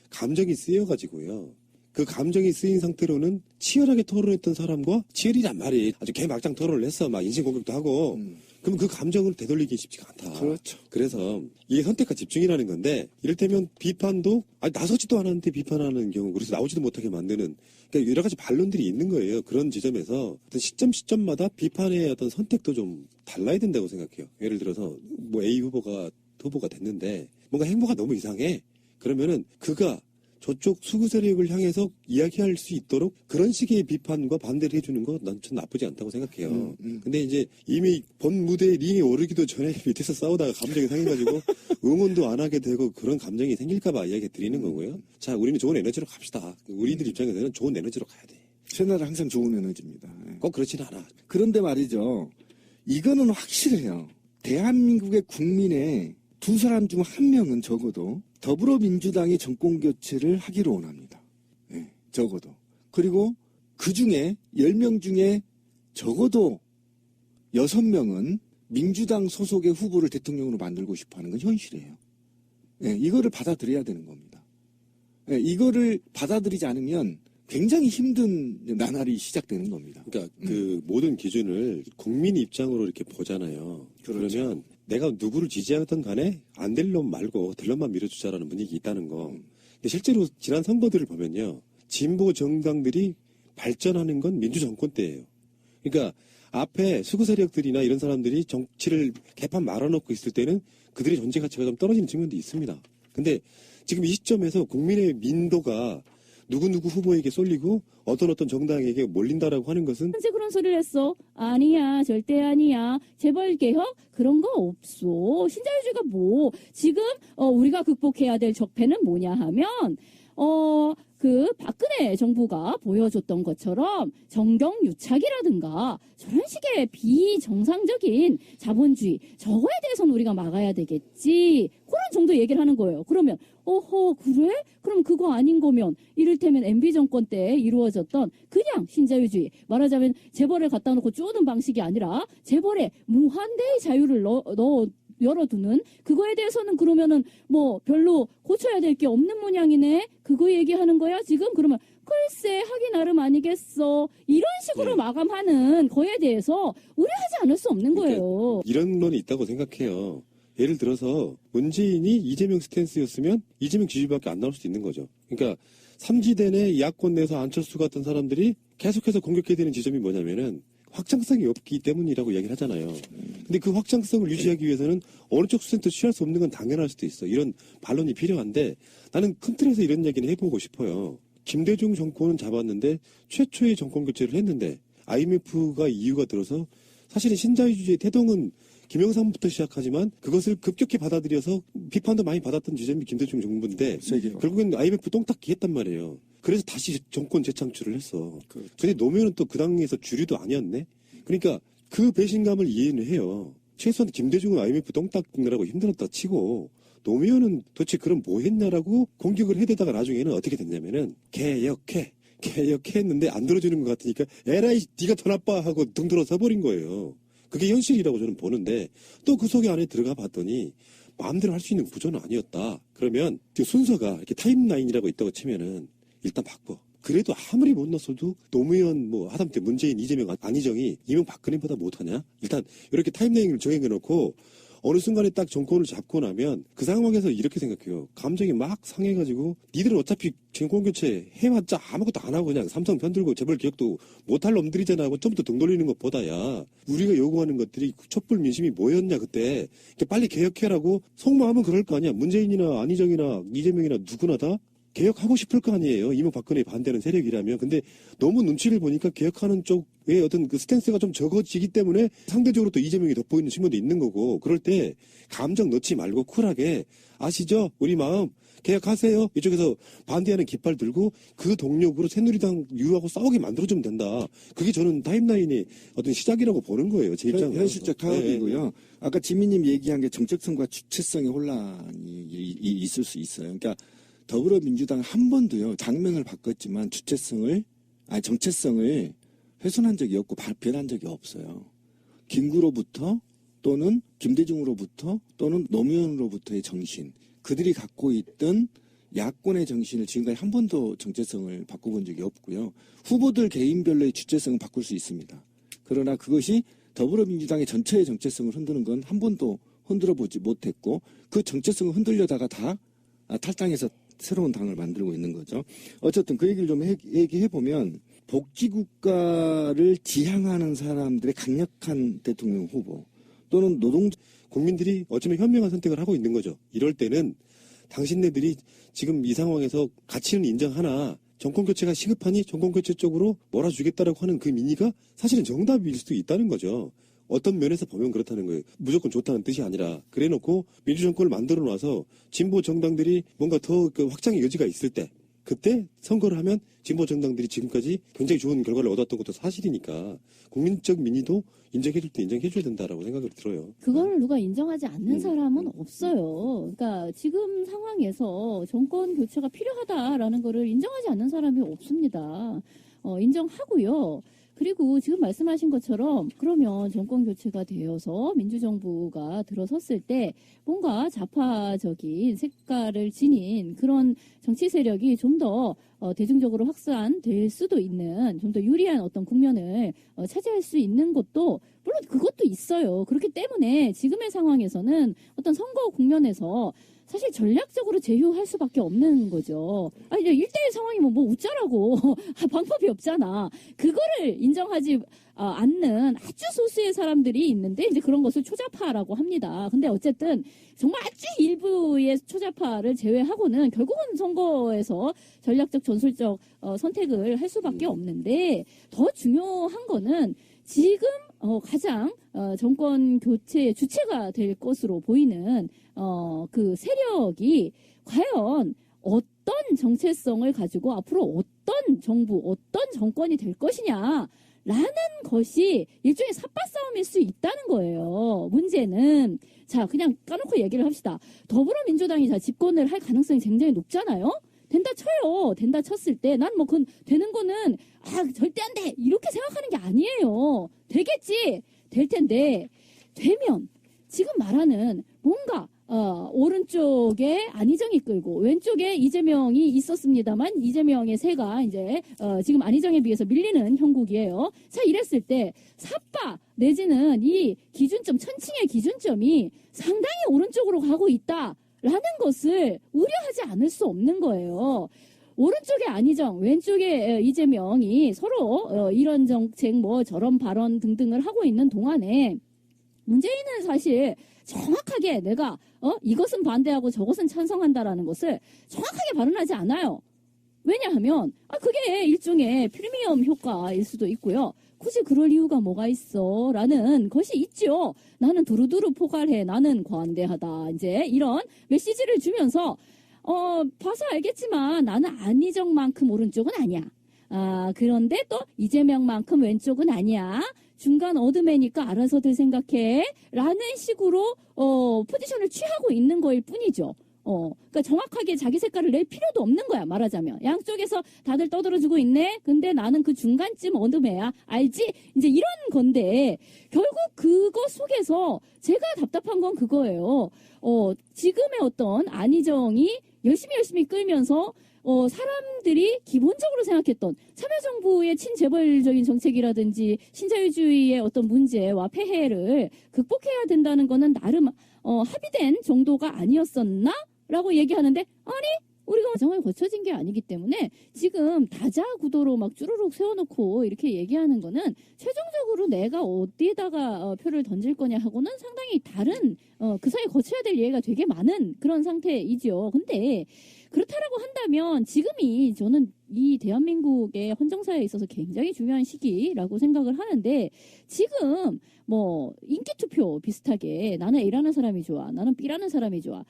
감정이 쓰여가지고요. 그 감정이 쓰인 상태로는 치열하게 토론했던 사람과 치열이란 말이 아주 개막장 토론을 했어. 막 인신공격도 하고. 그럼 그 감정을 되돌리기 쉽지가 않다. 그렇죠. 그래서 이게 선택과 집중이라는 건데 이를테면 비판도 나서지도 않았는데 비판하는 경우 그래서 나오지도 못하게 만드는 그러니까 여러 가지 반론들이 있는 거예요. 그런 지점에서 어떤 시점마다 비판의 어떤 선택도 좀 달라야 된다고 생각해요. 예를 들어서 뭐 A 후보가 됐는데 뭔가 행보가 너무 이상해. 그러면은 그가 저쪽 수구 세력을 향해서 이야기할 수 있도록 그런 식의 비판과 반대를 해주는 거 난 전 나쁘지 않다고 생각해요. 근데 이제 이미 본 무대 링에 오르기도 전에 밑에서 싸우다가 감정이 상해가지고 응원도 안 하게 되고 그런 감정이 생길까봐 이야기 드리는 거고요. 자, 우리는 좋은 에너지로 갑시다. 우리들 입장에서는 좋은 에너지로 가야 돼. 채널은 항상 좋은 에너지입니다. 예. 꼭 그렇지는 않아. 그런데 말이죠. 이거는 확실해요. 대한민국의 국민의 두 사람 중 한 명은 적어도 더불어민주당이 정권교체를 하기를 원합니다. 네, 적어도. 그리고 그 중에 10명 중에 적어도 6명은 민주당 소속의 후보를 대통령으로 만들고 싶어하는 건 현실이에요. 네, 이거를 받아들여야 되는 겁니다. 네, 이거를 받아들이지 않으면 굉장히 힘든 나날이 시작되는 겁니다. 그러니까 그 모든 기준을 국민 입장으로 이렇게 보잖아요. 그렇죠. 그러면 내가 누구를 지지하든 간에 안 될 놈 말고 될 놈만 밀어주자라는 분위기 있다는 거. 근데 실제로 지난 선거들을 보면요. 진보 정당들이 발전하는 건 민주정권 때예요. 그러니까 앞에 수구 세력들이나 이런 사람들이 정치를 개판 말아놓고 있을 때는 그들의 존재 가치가 좀 떨어지는 측면도 있습니다. 근데 지금 이 시점에서 국민의 민도가 누구누구 후보에게 쏠리고 어떤 정당에게 몰린다라고 하는 것은 현재 그런 소리를 했어. 아니야, 절대 아니야. 재벌 개혁 그런 거 없어. 신자유주의가 뭐? 지금 우리가 극복해야 될 적폐는 뭐냐 하면 그 박근혜 정부가 보여줬던 것처럼 정경유착이라든가 저런 식의 비정상적인 자본주의 저거에 대해서는 우리가 막아야 되겠지. 그런 정도 얘기를 하는 거예요. 그러면 그래? 그럼 그거 아닌 거면 이를테면 MB 정권 때 이루어졌던 그냥 신자유주의 말하자면 재벌을 갖다 놓고 쪼는 방식이 아니라 재벌에 무한대의 자유를 열어두는 그거에 대해서는 그러면은 뭐 별로 고쳐야 될 게 없는 모양이네. 그거 얘기하는 거야 지금? 그러면 글쎄 하기 나름 아니겠어. 이런 식으로 네. 마감하는 거에 대해서 우려하지 않을 수 없는 거예요. 이런 논이 있다고 생각해요. 예를 들어서 문재인이 이재명 스탠스였으면 이재명 지지밖에 안 나올 수도 있는 거죠. 그러니까 삼지대 내 야권 내에서 안철수 같은 사람들이 계속해서 공격해야 되는 지점이 뭐냐면은 확장성이 없기 때문이라고 이야기를 하잖아요. 근데 그 확장성을 유지하기 위해서는 어느 쪽 수센터 취할 수 없는 건 당연할 수도 있어. 이런 반론이 필요한데 나는 큰 틀에서 이런 얘기는 해보고 싶어요. 김대중 정권은 잡았는데 최초의 정권 교체를 했는데 IMF가 이유가 들어서 사실은 신자유주의의 태동은 김영삼부터 시작하지만 그것을 급격히 받아들여서 비판도 많이 받았던 지점이 김대중 정부인데 결국엔 IMF 똥닦기 했단 말이에요. 그래서 다시 정권 재창출을 했어. 근데 노무현은 또 그 당에서 주류도 아니었네. 그러니까 그 배신감을 이해는 해요. 최소한 김대중은 IMF 똥닦느라고 힘들었다 치고 노무현은 도대체 그럼 뭐 했냐라고 공격을 해대다가 나중에는 어떻게 됐냐면은 개혁해 했는데 안 들어주는 것 같으니까 에라이 네가 더 나빠 하고 등 들어 서버린 거예요. 그게 현실이라고 저는 보는데 또 그 속에 안에 들어가 봤더니 마음대로 할 수 있는 구조는 아니었다. 그러면 그 순서가 이렇게 타임라인이라고 있다고 치면은 일단 바꿔. 그래도 아무리 못 넣었어도 노무현 하다못해 문재인 이재명 안희정이 이명박근혜보다 못하냐? 일단 이렇게 타임라인을 정해놓고 어느 순간에 딱 정권을 잡고 나면 그 상황에서 이렇게 생각해요. 감정이 막 상해가지고 니들은 어차피 정권 교체 해왔자 아무것도 안 하고 그냥 삼성 편들고 재벌 개혁도 못할 놈들이잖아 하고 처음부터 등 돌리는 것보다야 우리가 요구하는 것들이 촛불 민심이 뭐였냐 그때 빨리 개혁해라고 속마음은 그럴 거 아니야. 문재인이나 안희정이나 이재명이나 누구나 다 개혁하고 싶을 거 아니에요. 이명박근혜 반대하는 세력이라면. 근데 너무 눈치를 보니까 개혁하는 쪽의 어떤 그 스탠스가 좀 적어지기 때문에 상대적으로 또 이재명이 돋보이는 측면도 있는 거고. 그럴 때 감정 넣지 말고 쿨하게 아시죠? 우리 마음 개혁하세요. 이쪽에서 반대하는 깃발 들고 그 동력으로 새누리당 유하고 싸우게 만들어주면 된다. 그게 저는 타임라인의 어떤 시작이라고 보는 거예요. 제 입장은. 현실적 타협이고요. 아까 지민님 얘기한 게 정책성과 주체성의 혼란이 있을 수 있어요. 그러니까 더불어민주당 한 번도요, 당명을 바꿨지만 정체성을 훼손한 적이 없고 변한 적이 없어요. 김구로부터 또는 김대중으로부터 또는 노무현으로부터의 정신, 그들이 갖고 있던 야권의 정신을 지금까지 한 번도 정체성을 바꿔본 적이 없고요. 후보들 개인별로의 주체성은 바꿀 수 있습니다. 그러나 그것이 더불어민주당의 전체의 정체성을 흔드는 건 한 번도 흔들어 보지 못했고 그 정체성을 흔들려다가 다 탈당해서 새로운 당을 만들고 있는 거죠. 어쨌든 그 얘기를 좀 얘기해보면 복지국가를 지향하는 사람들의 강력한 대통령 후보 또는 국민들이 어쩌면 현명한 선택을 하고 있는 거죠. 이럴 때는 당신네들이 지금 이 상황에서 가치는 인정하나 정권교체가 시급하니 정권교체 쪽으로 몰아주겠다라고 하는 그 민의가 사실은 정답일 수도 있다는 거죠. 어떤 면에서 보면 그렇다는 거예요. 무조건 좋다는 뜻이 아니라 그래놓고 민주정권을 만들어 놔서 진보 정당들이 뭔가 더 그 확장의 여지가 있을 때 그때 선거를 하면 진보 정당들이 지금까지 굉장히 좋은 결과를 얻었던 것도 사실이니까 국민적 민의도 인정해줄 때 인정해줘야 된다라고 생각이 들어요. 그걸 누가 인정하지 않는 사람은 없어요. 그러니까 지금 상황에서 정권 교체가 필요하다라는 거를 인정하지 않는 사람이 없습니다. 인정하고요. 그리고 지금 말씀하신 것처럼 그러면 정권 교체가 되어서 민주정부가 들어섰을 때 뭔가 좌파적인 색깔을 지닌 그런 정치 세력이 좀 더 대중적으로 확산될 수도 있는 좀 더 유리한 어떤 국면을 차지할 수 있는 것도 물론 그것도 있어요. 그렇기 때문에 지금의 상황에서는 어떤 선거 국면에서 사실 전략적으로 제휴할 수밖에 없는 거죠. 아니, 1대1 상황이면 뭐 웃자라고. 방법이 없잖아. 그거를 인정하지 않는 아주 소수의 사람들이 있는데, 이제 그런 것을 초자파라고 합니다. 근데 어쨌든, 정말 아주 일부의 초자파를 제외하고는 결국은 선거에서 전략적, 전술적 선택을 할 수밖에 없는데, 더 중요한 거는 지금 가장 정권 교체의 주체가 될 것으로 보이는 그 세력이 과연 어떤 정체성을 가지고 앞으로 어떤 정부, 어떤 정권이 될 것이냐라는 것이 일종의 삿바싸움일 수 있다는 거예요. 문제는 자 그냥 까놓고 얘기를 합시다. 더불어민주당이 자 집권을 할 가능성이 굉장히 높잖아요. 된다 쳐요. 된다 쳤을 때 난 뭐 그건 되는 거는 절대 안 돼. 이렇게 생각하는 게 아니에요. 되겠지. 될 텐데 되면 지금 말하는 뭔가 오른쪽에 안희정이 끌고 왼쪽에 이재명이 있었습니다만 이재명의 세가 이제 지금 안희정에 비해서 밀리는 형국이에요. 자 이랬을 때 삿바 내지는 이 기준점 천칭의 기준점이 상당히 오른쪽으로 가고 있다. 라는 것을 우려하지 않을 수 없는 거예요. 오른쪽에 안희정, 왼쪽에 이재명이 서로 이런 정책 뭐 저런 발언 등등을 하고 있는 동안에 문재인은 사실 정확하게 내가 이것은 반대하고 저것은 찬성한다라는 것을 정확하게 발언하지 않아요. 왜냐하면 그게 일종의 프리미엄 효과일 수도 있고요. 굳이 그럴 이유가 뭐가 있어? 라는 것이 있죠. 나는 두루두루 포괄해. 나는 관대하다. 이제 이런 메시지를 주면서 봐서 알겠지만 나는 안희정만큼 오른쪽은 아니야. 그런데 또 이재명만큼 왼쪽은 아니야. 중간 어드매니까 알아서들 생각해. 라는 식으로 포지션을 취하고 있는 거일 뿐이죠. 그러니까 정확하게 자기 색깔을 낼 필요도 없는 거야, 말하자면. 양쪽에서 다들 떠들어주고 있네? 근데 나는 그 중간쯤 어둠에야. 알지? 이제 이런 건데, 결국 그거 속에서 제가 답답한 건 그거예요. 지금의 어떤 안희정이 열심히 끌면서, 사람들이 기본적으로 생각했던 참여정부의 친재벌적인 정책이라든지 신자유주의의 어떤 문제와 폐해를 극복해야 된다는 거는 나름, 합의된 정도가 아니었었나? 라고 얘기하는데 아니 우리가 과정을 거쳐진 게 아니기 때문에 지금 다자구도로 막 쭈루룩 세워놓고 이렇게 얘기하는 거는 최종적으로 내가 어디에다가 표를 던질 거냐 하고는 상당히 다른 그 사이에 거쳐야 될 얘기가 되게 많은 그런 상태이죠. 근데 그렇다라고 한다면 지금이 저는 이 대한민국의 헌정사에 있어서 굉장히 중요한 시기라고 생각을 하는데 지금 뭐 인기투표 비슷하게 나는 A라는 사람이 좋아 나는 B라는 사람이 좋아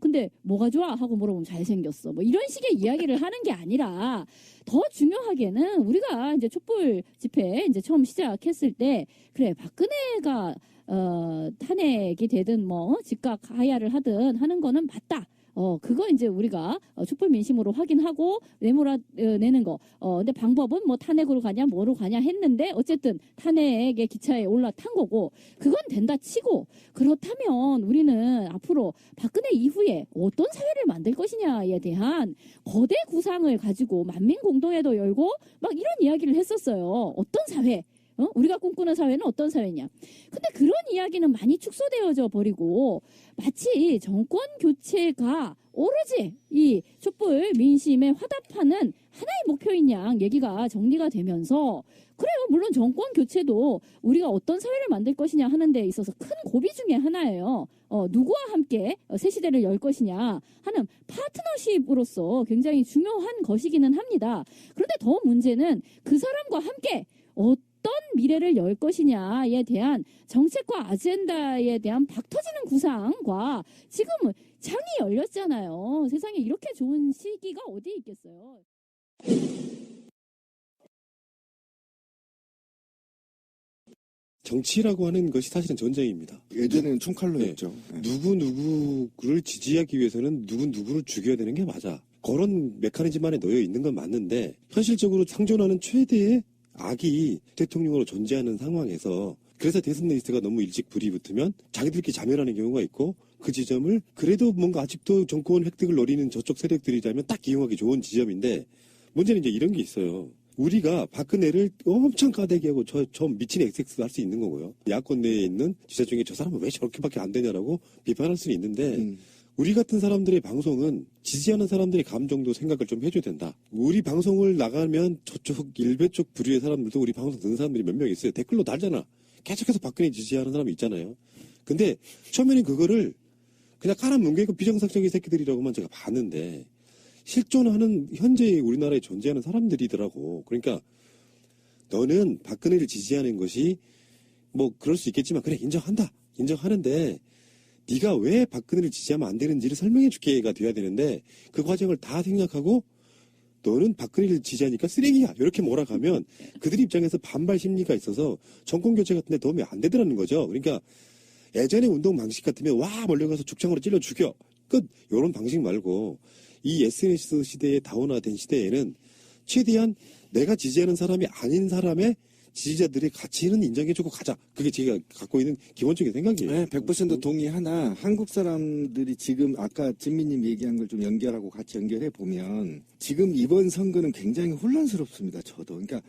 근데 뭐가 좋아 하고 물어보면 잘생겼어 뭐 이런 식의 이야기를 하는 게 아니라 더 중요하게는 우리가 이제 촛불 집회 이제 처음 시작했을 때 그래 박근혜가 탄핵이 되든 뭐 즉각 하야를 하든 하는 거는 맞다. 그거 이제 우리가 촛불 민심으로 확인하고 내는 거. 근데 방법은 뭐 탄핵으로 가냐 뭐로 가냐 했는데 어쨌든 탄핵의 기차에 올라탄 거고 그건 된다 치고 그렇다면 우리는 앞으로 박근혜 이후에 어떤 사회를 만들 것이냐에 대한 거대 구상을 가지고 만민공동회도 열고 막 이런 이야기를 했었어요. 어떤 사회? 우리가 꿈꾸는 사회는 어떤 사회냐. 근데 그런 이야기는 많이 축소되어져 버리고 마치 정권 교체가 오로지 이 촛불 민심에 화답하는 하나의 목표인 양 얘기가 정리가 되면서 그래요. 물론 정권 교체도 우리가 어떤 사회를 만들 것이냐 하는 데 있어서 큰 고비 중에 하나예요. 누구와 함께 새 시대를 열 것이냐 하는 파트너십으로서 굉장히 중요한 것이기는 합니다. 그런데 더 문제는 그 사람과 함께 어떤 미래를 열 것이냐에 대한 정책과 아젠다에 대한 박터지는 구상과 지금 창이 열렸잖아요. 세상에 이렇게 좋은 시기가 어디 있겠어요. 정치라고 하는 것이 사실은 전쟁입니다. 예전에는 총칼로 네. 했죠. 네. 누구를 지지하기 위해서는 누구를 죽여야 되는 게 맞아. 그런 메커니즘 안에 놓여 있는 건 맞는데 현실적으로 상존하는 최대의 악이 대통령으로 존재하는 상황에서 그래서 대선 레이스가 너무 일찍 불이 붙으면 자기들끼리 자멸하는 경우가 있고 그 지점을 그래도 뭔가 아직도 정권 획득을 노리는 저쪽 세력들이라면 딱 이용하기 좋은 지점인데 문제는 이제 이런 게 있어요. 우리가 박근혜를 엄청 까대기하고 저 미친 XX 할 수 있는 거고요. 야권 내에 있는 지자 중에 저 사람은 왜 저렇게밖에 안 되냐라고 비판할 수는 있는데 우리 같은 사람들의 방송은 지지하는 사람들의 감정도 생각을 좀 해줘야 된다. 우리 방송을 나가면 저쪽 일베 쪽 부류의 사람들도 우리 방송 듣는 사람들이 몇 명 있어요. 댓글로 달잖아. 계속해서 박근혜 지지하는 사람이 있잖아요. 근데 처음에는 그거를 그냥 깔아뭉개고 비정상적인 새끼들이라고만 제가 봤는데 실존하는 현재 우리나라에 존재하는 사람들이더라고. 그러니까 너는 박근혜를 지지하는 것이 뭐 그럴 수 있겠지만 그래 인정한다. 인정하는데 네가 왜 박근혜를 지지하면 안 되는지를 설명해 줄게가 돼야 되는데 그 과정을 다 생략하고 너는 박근혜를 지지하니까 쓰레기야 이렇게 몰아가면 그들 입장에서 반발 심리가 있어서 정권 교체 같은 데 도움이 안 되더라는 거죠. 그러니까 예전의 운동 방식 같으면 와 몰려가서 죽창으로 찔러 죽여 끝 이런 방식 말고 이 SNS 시대에 다원화된 시대에는 최대한 내가 지지하는 사람이 아닌 사람의 지지자들의 가치는 인정해주고 가자. 그게 제가 갖고 있는 기본적인 생각이에요. 네, 100% 동의하나 한국 사람들이 지금 아까 진미님 얘기한 걸 좀 연결하고 같이 연결해 보면 지금 이번 선거는 굉장히 혼란스럽습니다. 저도. 그러니까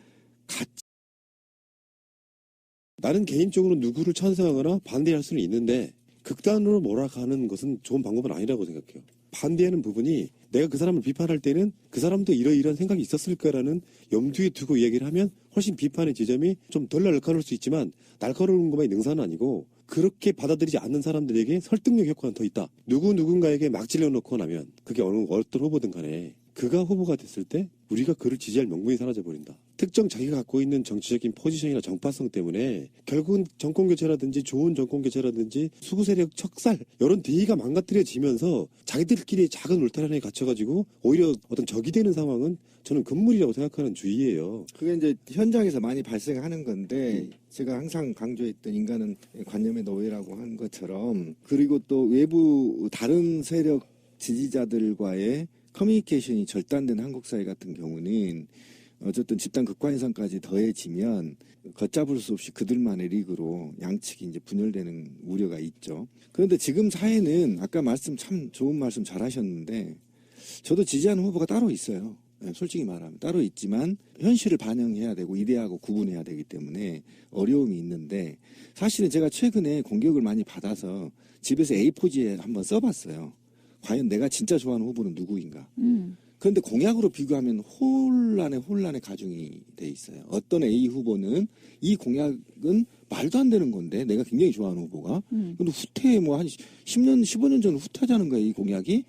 나는 개인적으로 누구를 찬성하거나 반대할 수는 있는데 극단으로 몰아가는 것은 좋은 방법은 아니라고 생각해요. 반대하는 부분이 내가 그 사람을 비판할 때는 그 사람도 이러이러한 생각이 있었을 거라는 염두에 두고 이야기를 하면 훨씬 비판의 지점이 좀 덜 날카로울 수 있지만 날카로운 것만이 능사는 아니고 그렇게 받아들이지 않는 사람들에게 설득력 효과는 더 있다. 누군가에게 막 질러놓고 나면 그게 어떤 후보든 간에 그가 후보가 됐을 때 우리가 그를 지지할 명분이 사라져버린다. 특정 자기가 갖고 있는 정치적인 포지션이나 정파성 때문에 결국은 정권교체라든지 좋은 정권교체라든지 수구세력 척살 이런 대의가 망가뜨려지면서 자기들끼리 작은 울타리에 갇혀가지고 오히려 어떤 적이 되는 상황은 저는 금물이라고 생각하는 주의예요. 그게 이제 현장에서 많이 발생하는 건데 제가 항상 강조했던 인간은 관념의 노예라고 한 것처럼 그리고 또 외부 다른 세력 지지자들과의 커뮤니케이션이 절단된 한국 사회 같은 경우는 어쨌든 집단 극과 현상까지 더해지면 걷잡을 수 없이 그들만의 리그로 양측이 이제 분열되는 우려가 있죠. 그런데 지금 사회는 아까 참 좋은 말씀 잘 하셨는데 저도 지지하는 후보가 따로 있어요. 솔직히 말하면 따로 있지만 현실을 반영해야 되고 이데하고 구분해야 되기 때문에 어려움이 있는데 사실은 제가 최근에 공격을 많이 받아서 집에서 A4지에 한번 써봤어요. 과연 내가 진짜 좋아하는 후보는 누구인가. 그런데 공약으로 비교하면 혼란의 가중이 돼 있어요. 어떤 A 후보는 이 공약은 말도 안 되는 건데 내가 굉장히 좋아하는 후보가 근데 후퇴 뭐 한 10년 15년 전 후퇴하자는 거예요. 이 공약이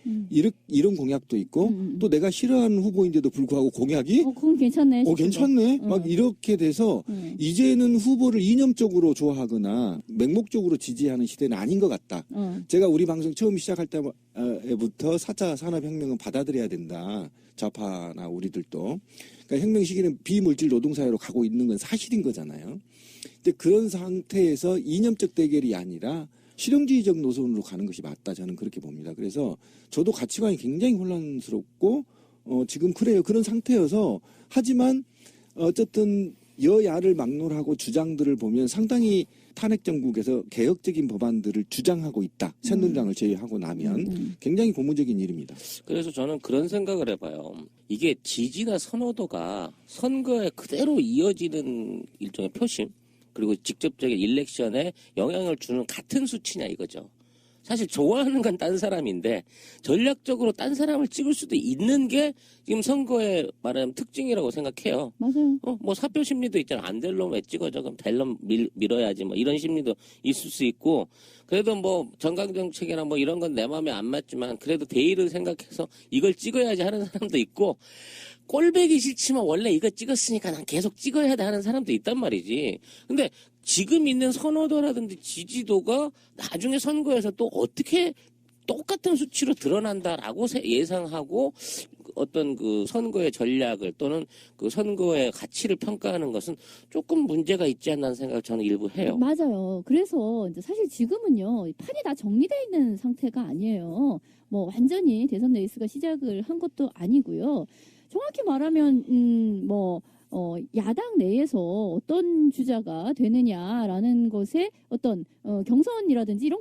이런 공약도 있고 또 내가 싫어하는 후보인데도 불구하고 공약이 그건 괜찮네. 괜찮네. 막 이렇게 돼서 이제는 후보를 이념적으로 좋아하거나 맹목적으로 지지하는 시대는 아닌 것 같다. 제가 우리 방송 처음 시작할 때부터 4차 산업혁명은 받아들여야 된다. 좌파나 우리들도. 그러니까 혁명 시기는 비물질 노동사회로 가고 있는 건 사실인 거잖아요. 근데 그런 상태에서 이념적 대결이 아니라 실용주의적 노선으로 가는 것이 맞다. 저는 그렇게 봅니다. 그래서 저도 가치관이 굉장히 혼란스럽고 지금 그래요. 그런 상태여서 하지만 어쨌든 여야를 막론하고 주장들을 보면 상당히 탄핵 정국에서 개혁적인 법안들을 주장하고 있다. 새누리당을 제외하고 나면 굉장히 고무적인 일입니다. 그래서 저는 그런 생각을 해봐요. 이게 지지나 선호도가 선거에 그대로 이어지는 일종의 표심 그리고 직접적인 일렉션에 영향을 주는 같은 수치냐 이거죠. 사실 좋아하는 건 딴 사람인데 전략적으로 딴 사람을 찍을 수도 있는 게 지금 선거의 말하면 특징이라고 생각해요. 맞아요. 뭐 사표 심리도 있잖아. 안 될 놈 왜 찍어줘? 그럼 될 놈 밀어야지. 뭐 이런 심리도 있을 수 있고 그래도 뭐 정강정책이나 뭐 이런 건 내 마음에 안 맞지만 그래도 대의를 생각해서 이걸 찍어야지 하는 사람도 있고 꼴배기 싫지만 원래 이거 찍었으니까 난 계속 찍어야 돼 하는 사람도 있단 말이지. 근데 지금 있는 선호도라든지 지지도가 나중에 선거에서 또 어떻게 똑같은 수치로 드러난다라고 예상하고 어떤 그 선거의 전략을 또는 그 선거의 가치를 평가하는 것은 조금 문제가 있지 않나 하는 생각을 저는 일부 해요. 맞아요. 그래서 이제 사실 지금은요, 판이 다 정리되어 있는 상태가 아니에요. 뭐 완전히 대선 레이스가 시작을 한 것도 아니고요. 정확히 말하면 야당 내에서 어떤 주자가 되느냐라는 것에 어떤 경선이라든지 이런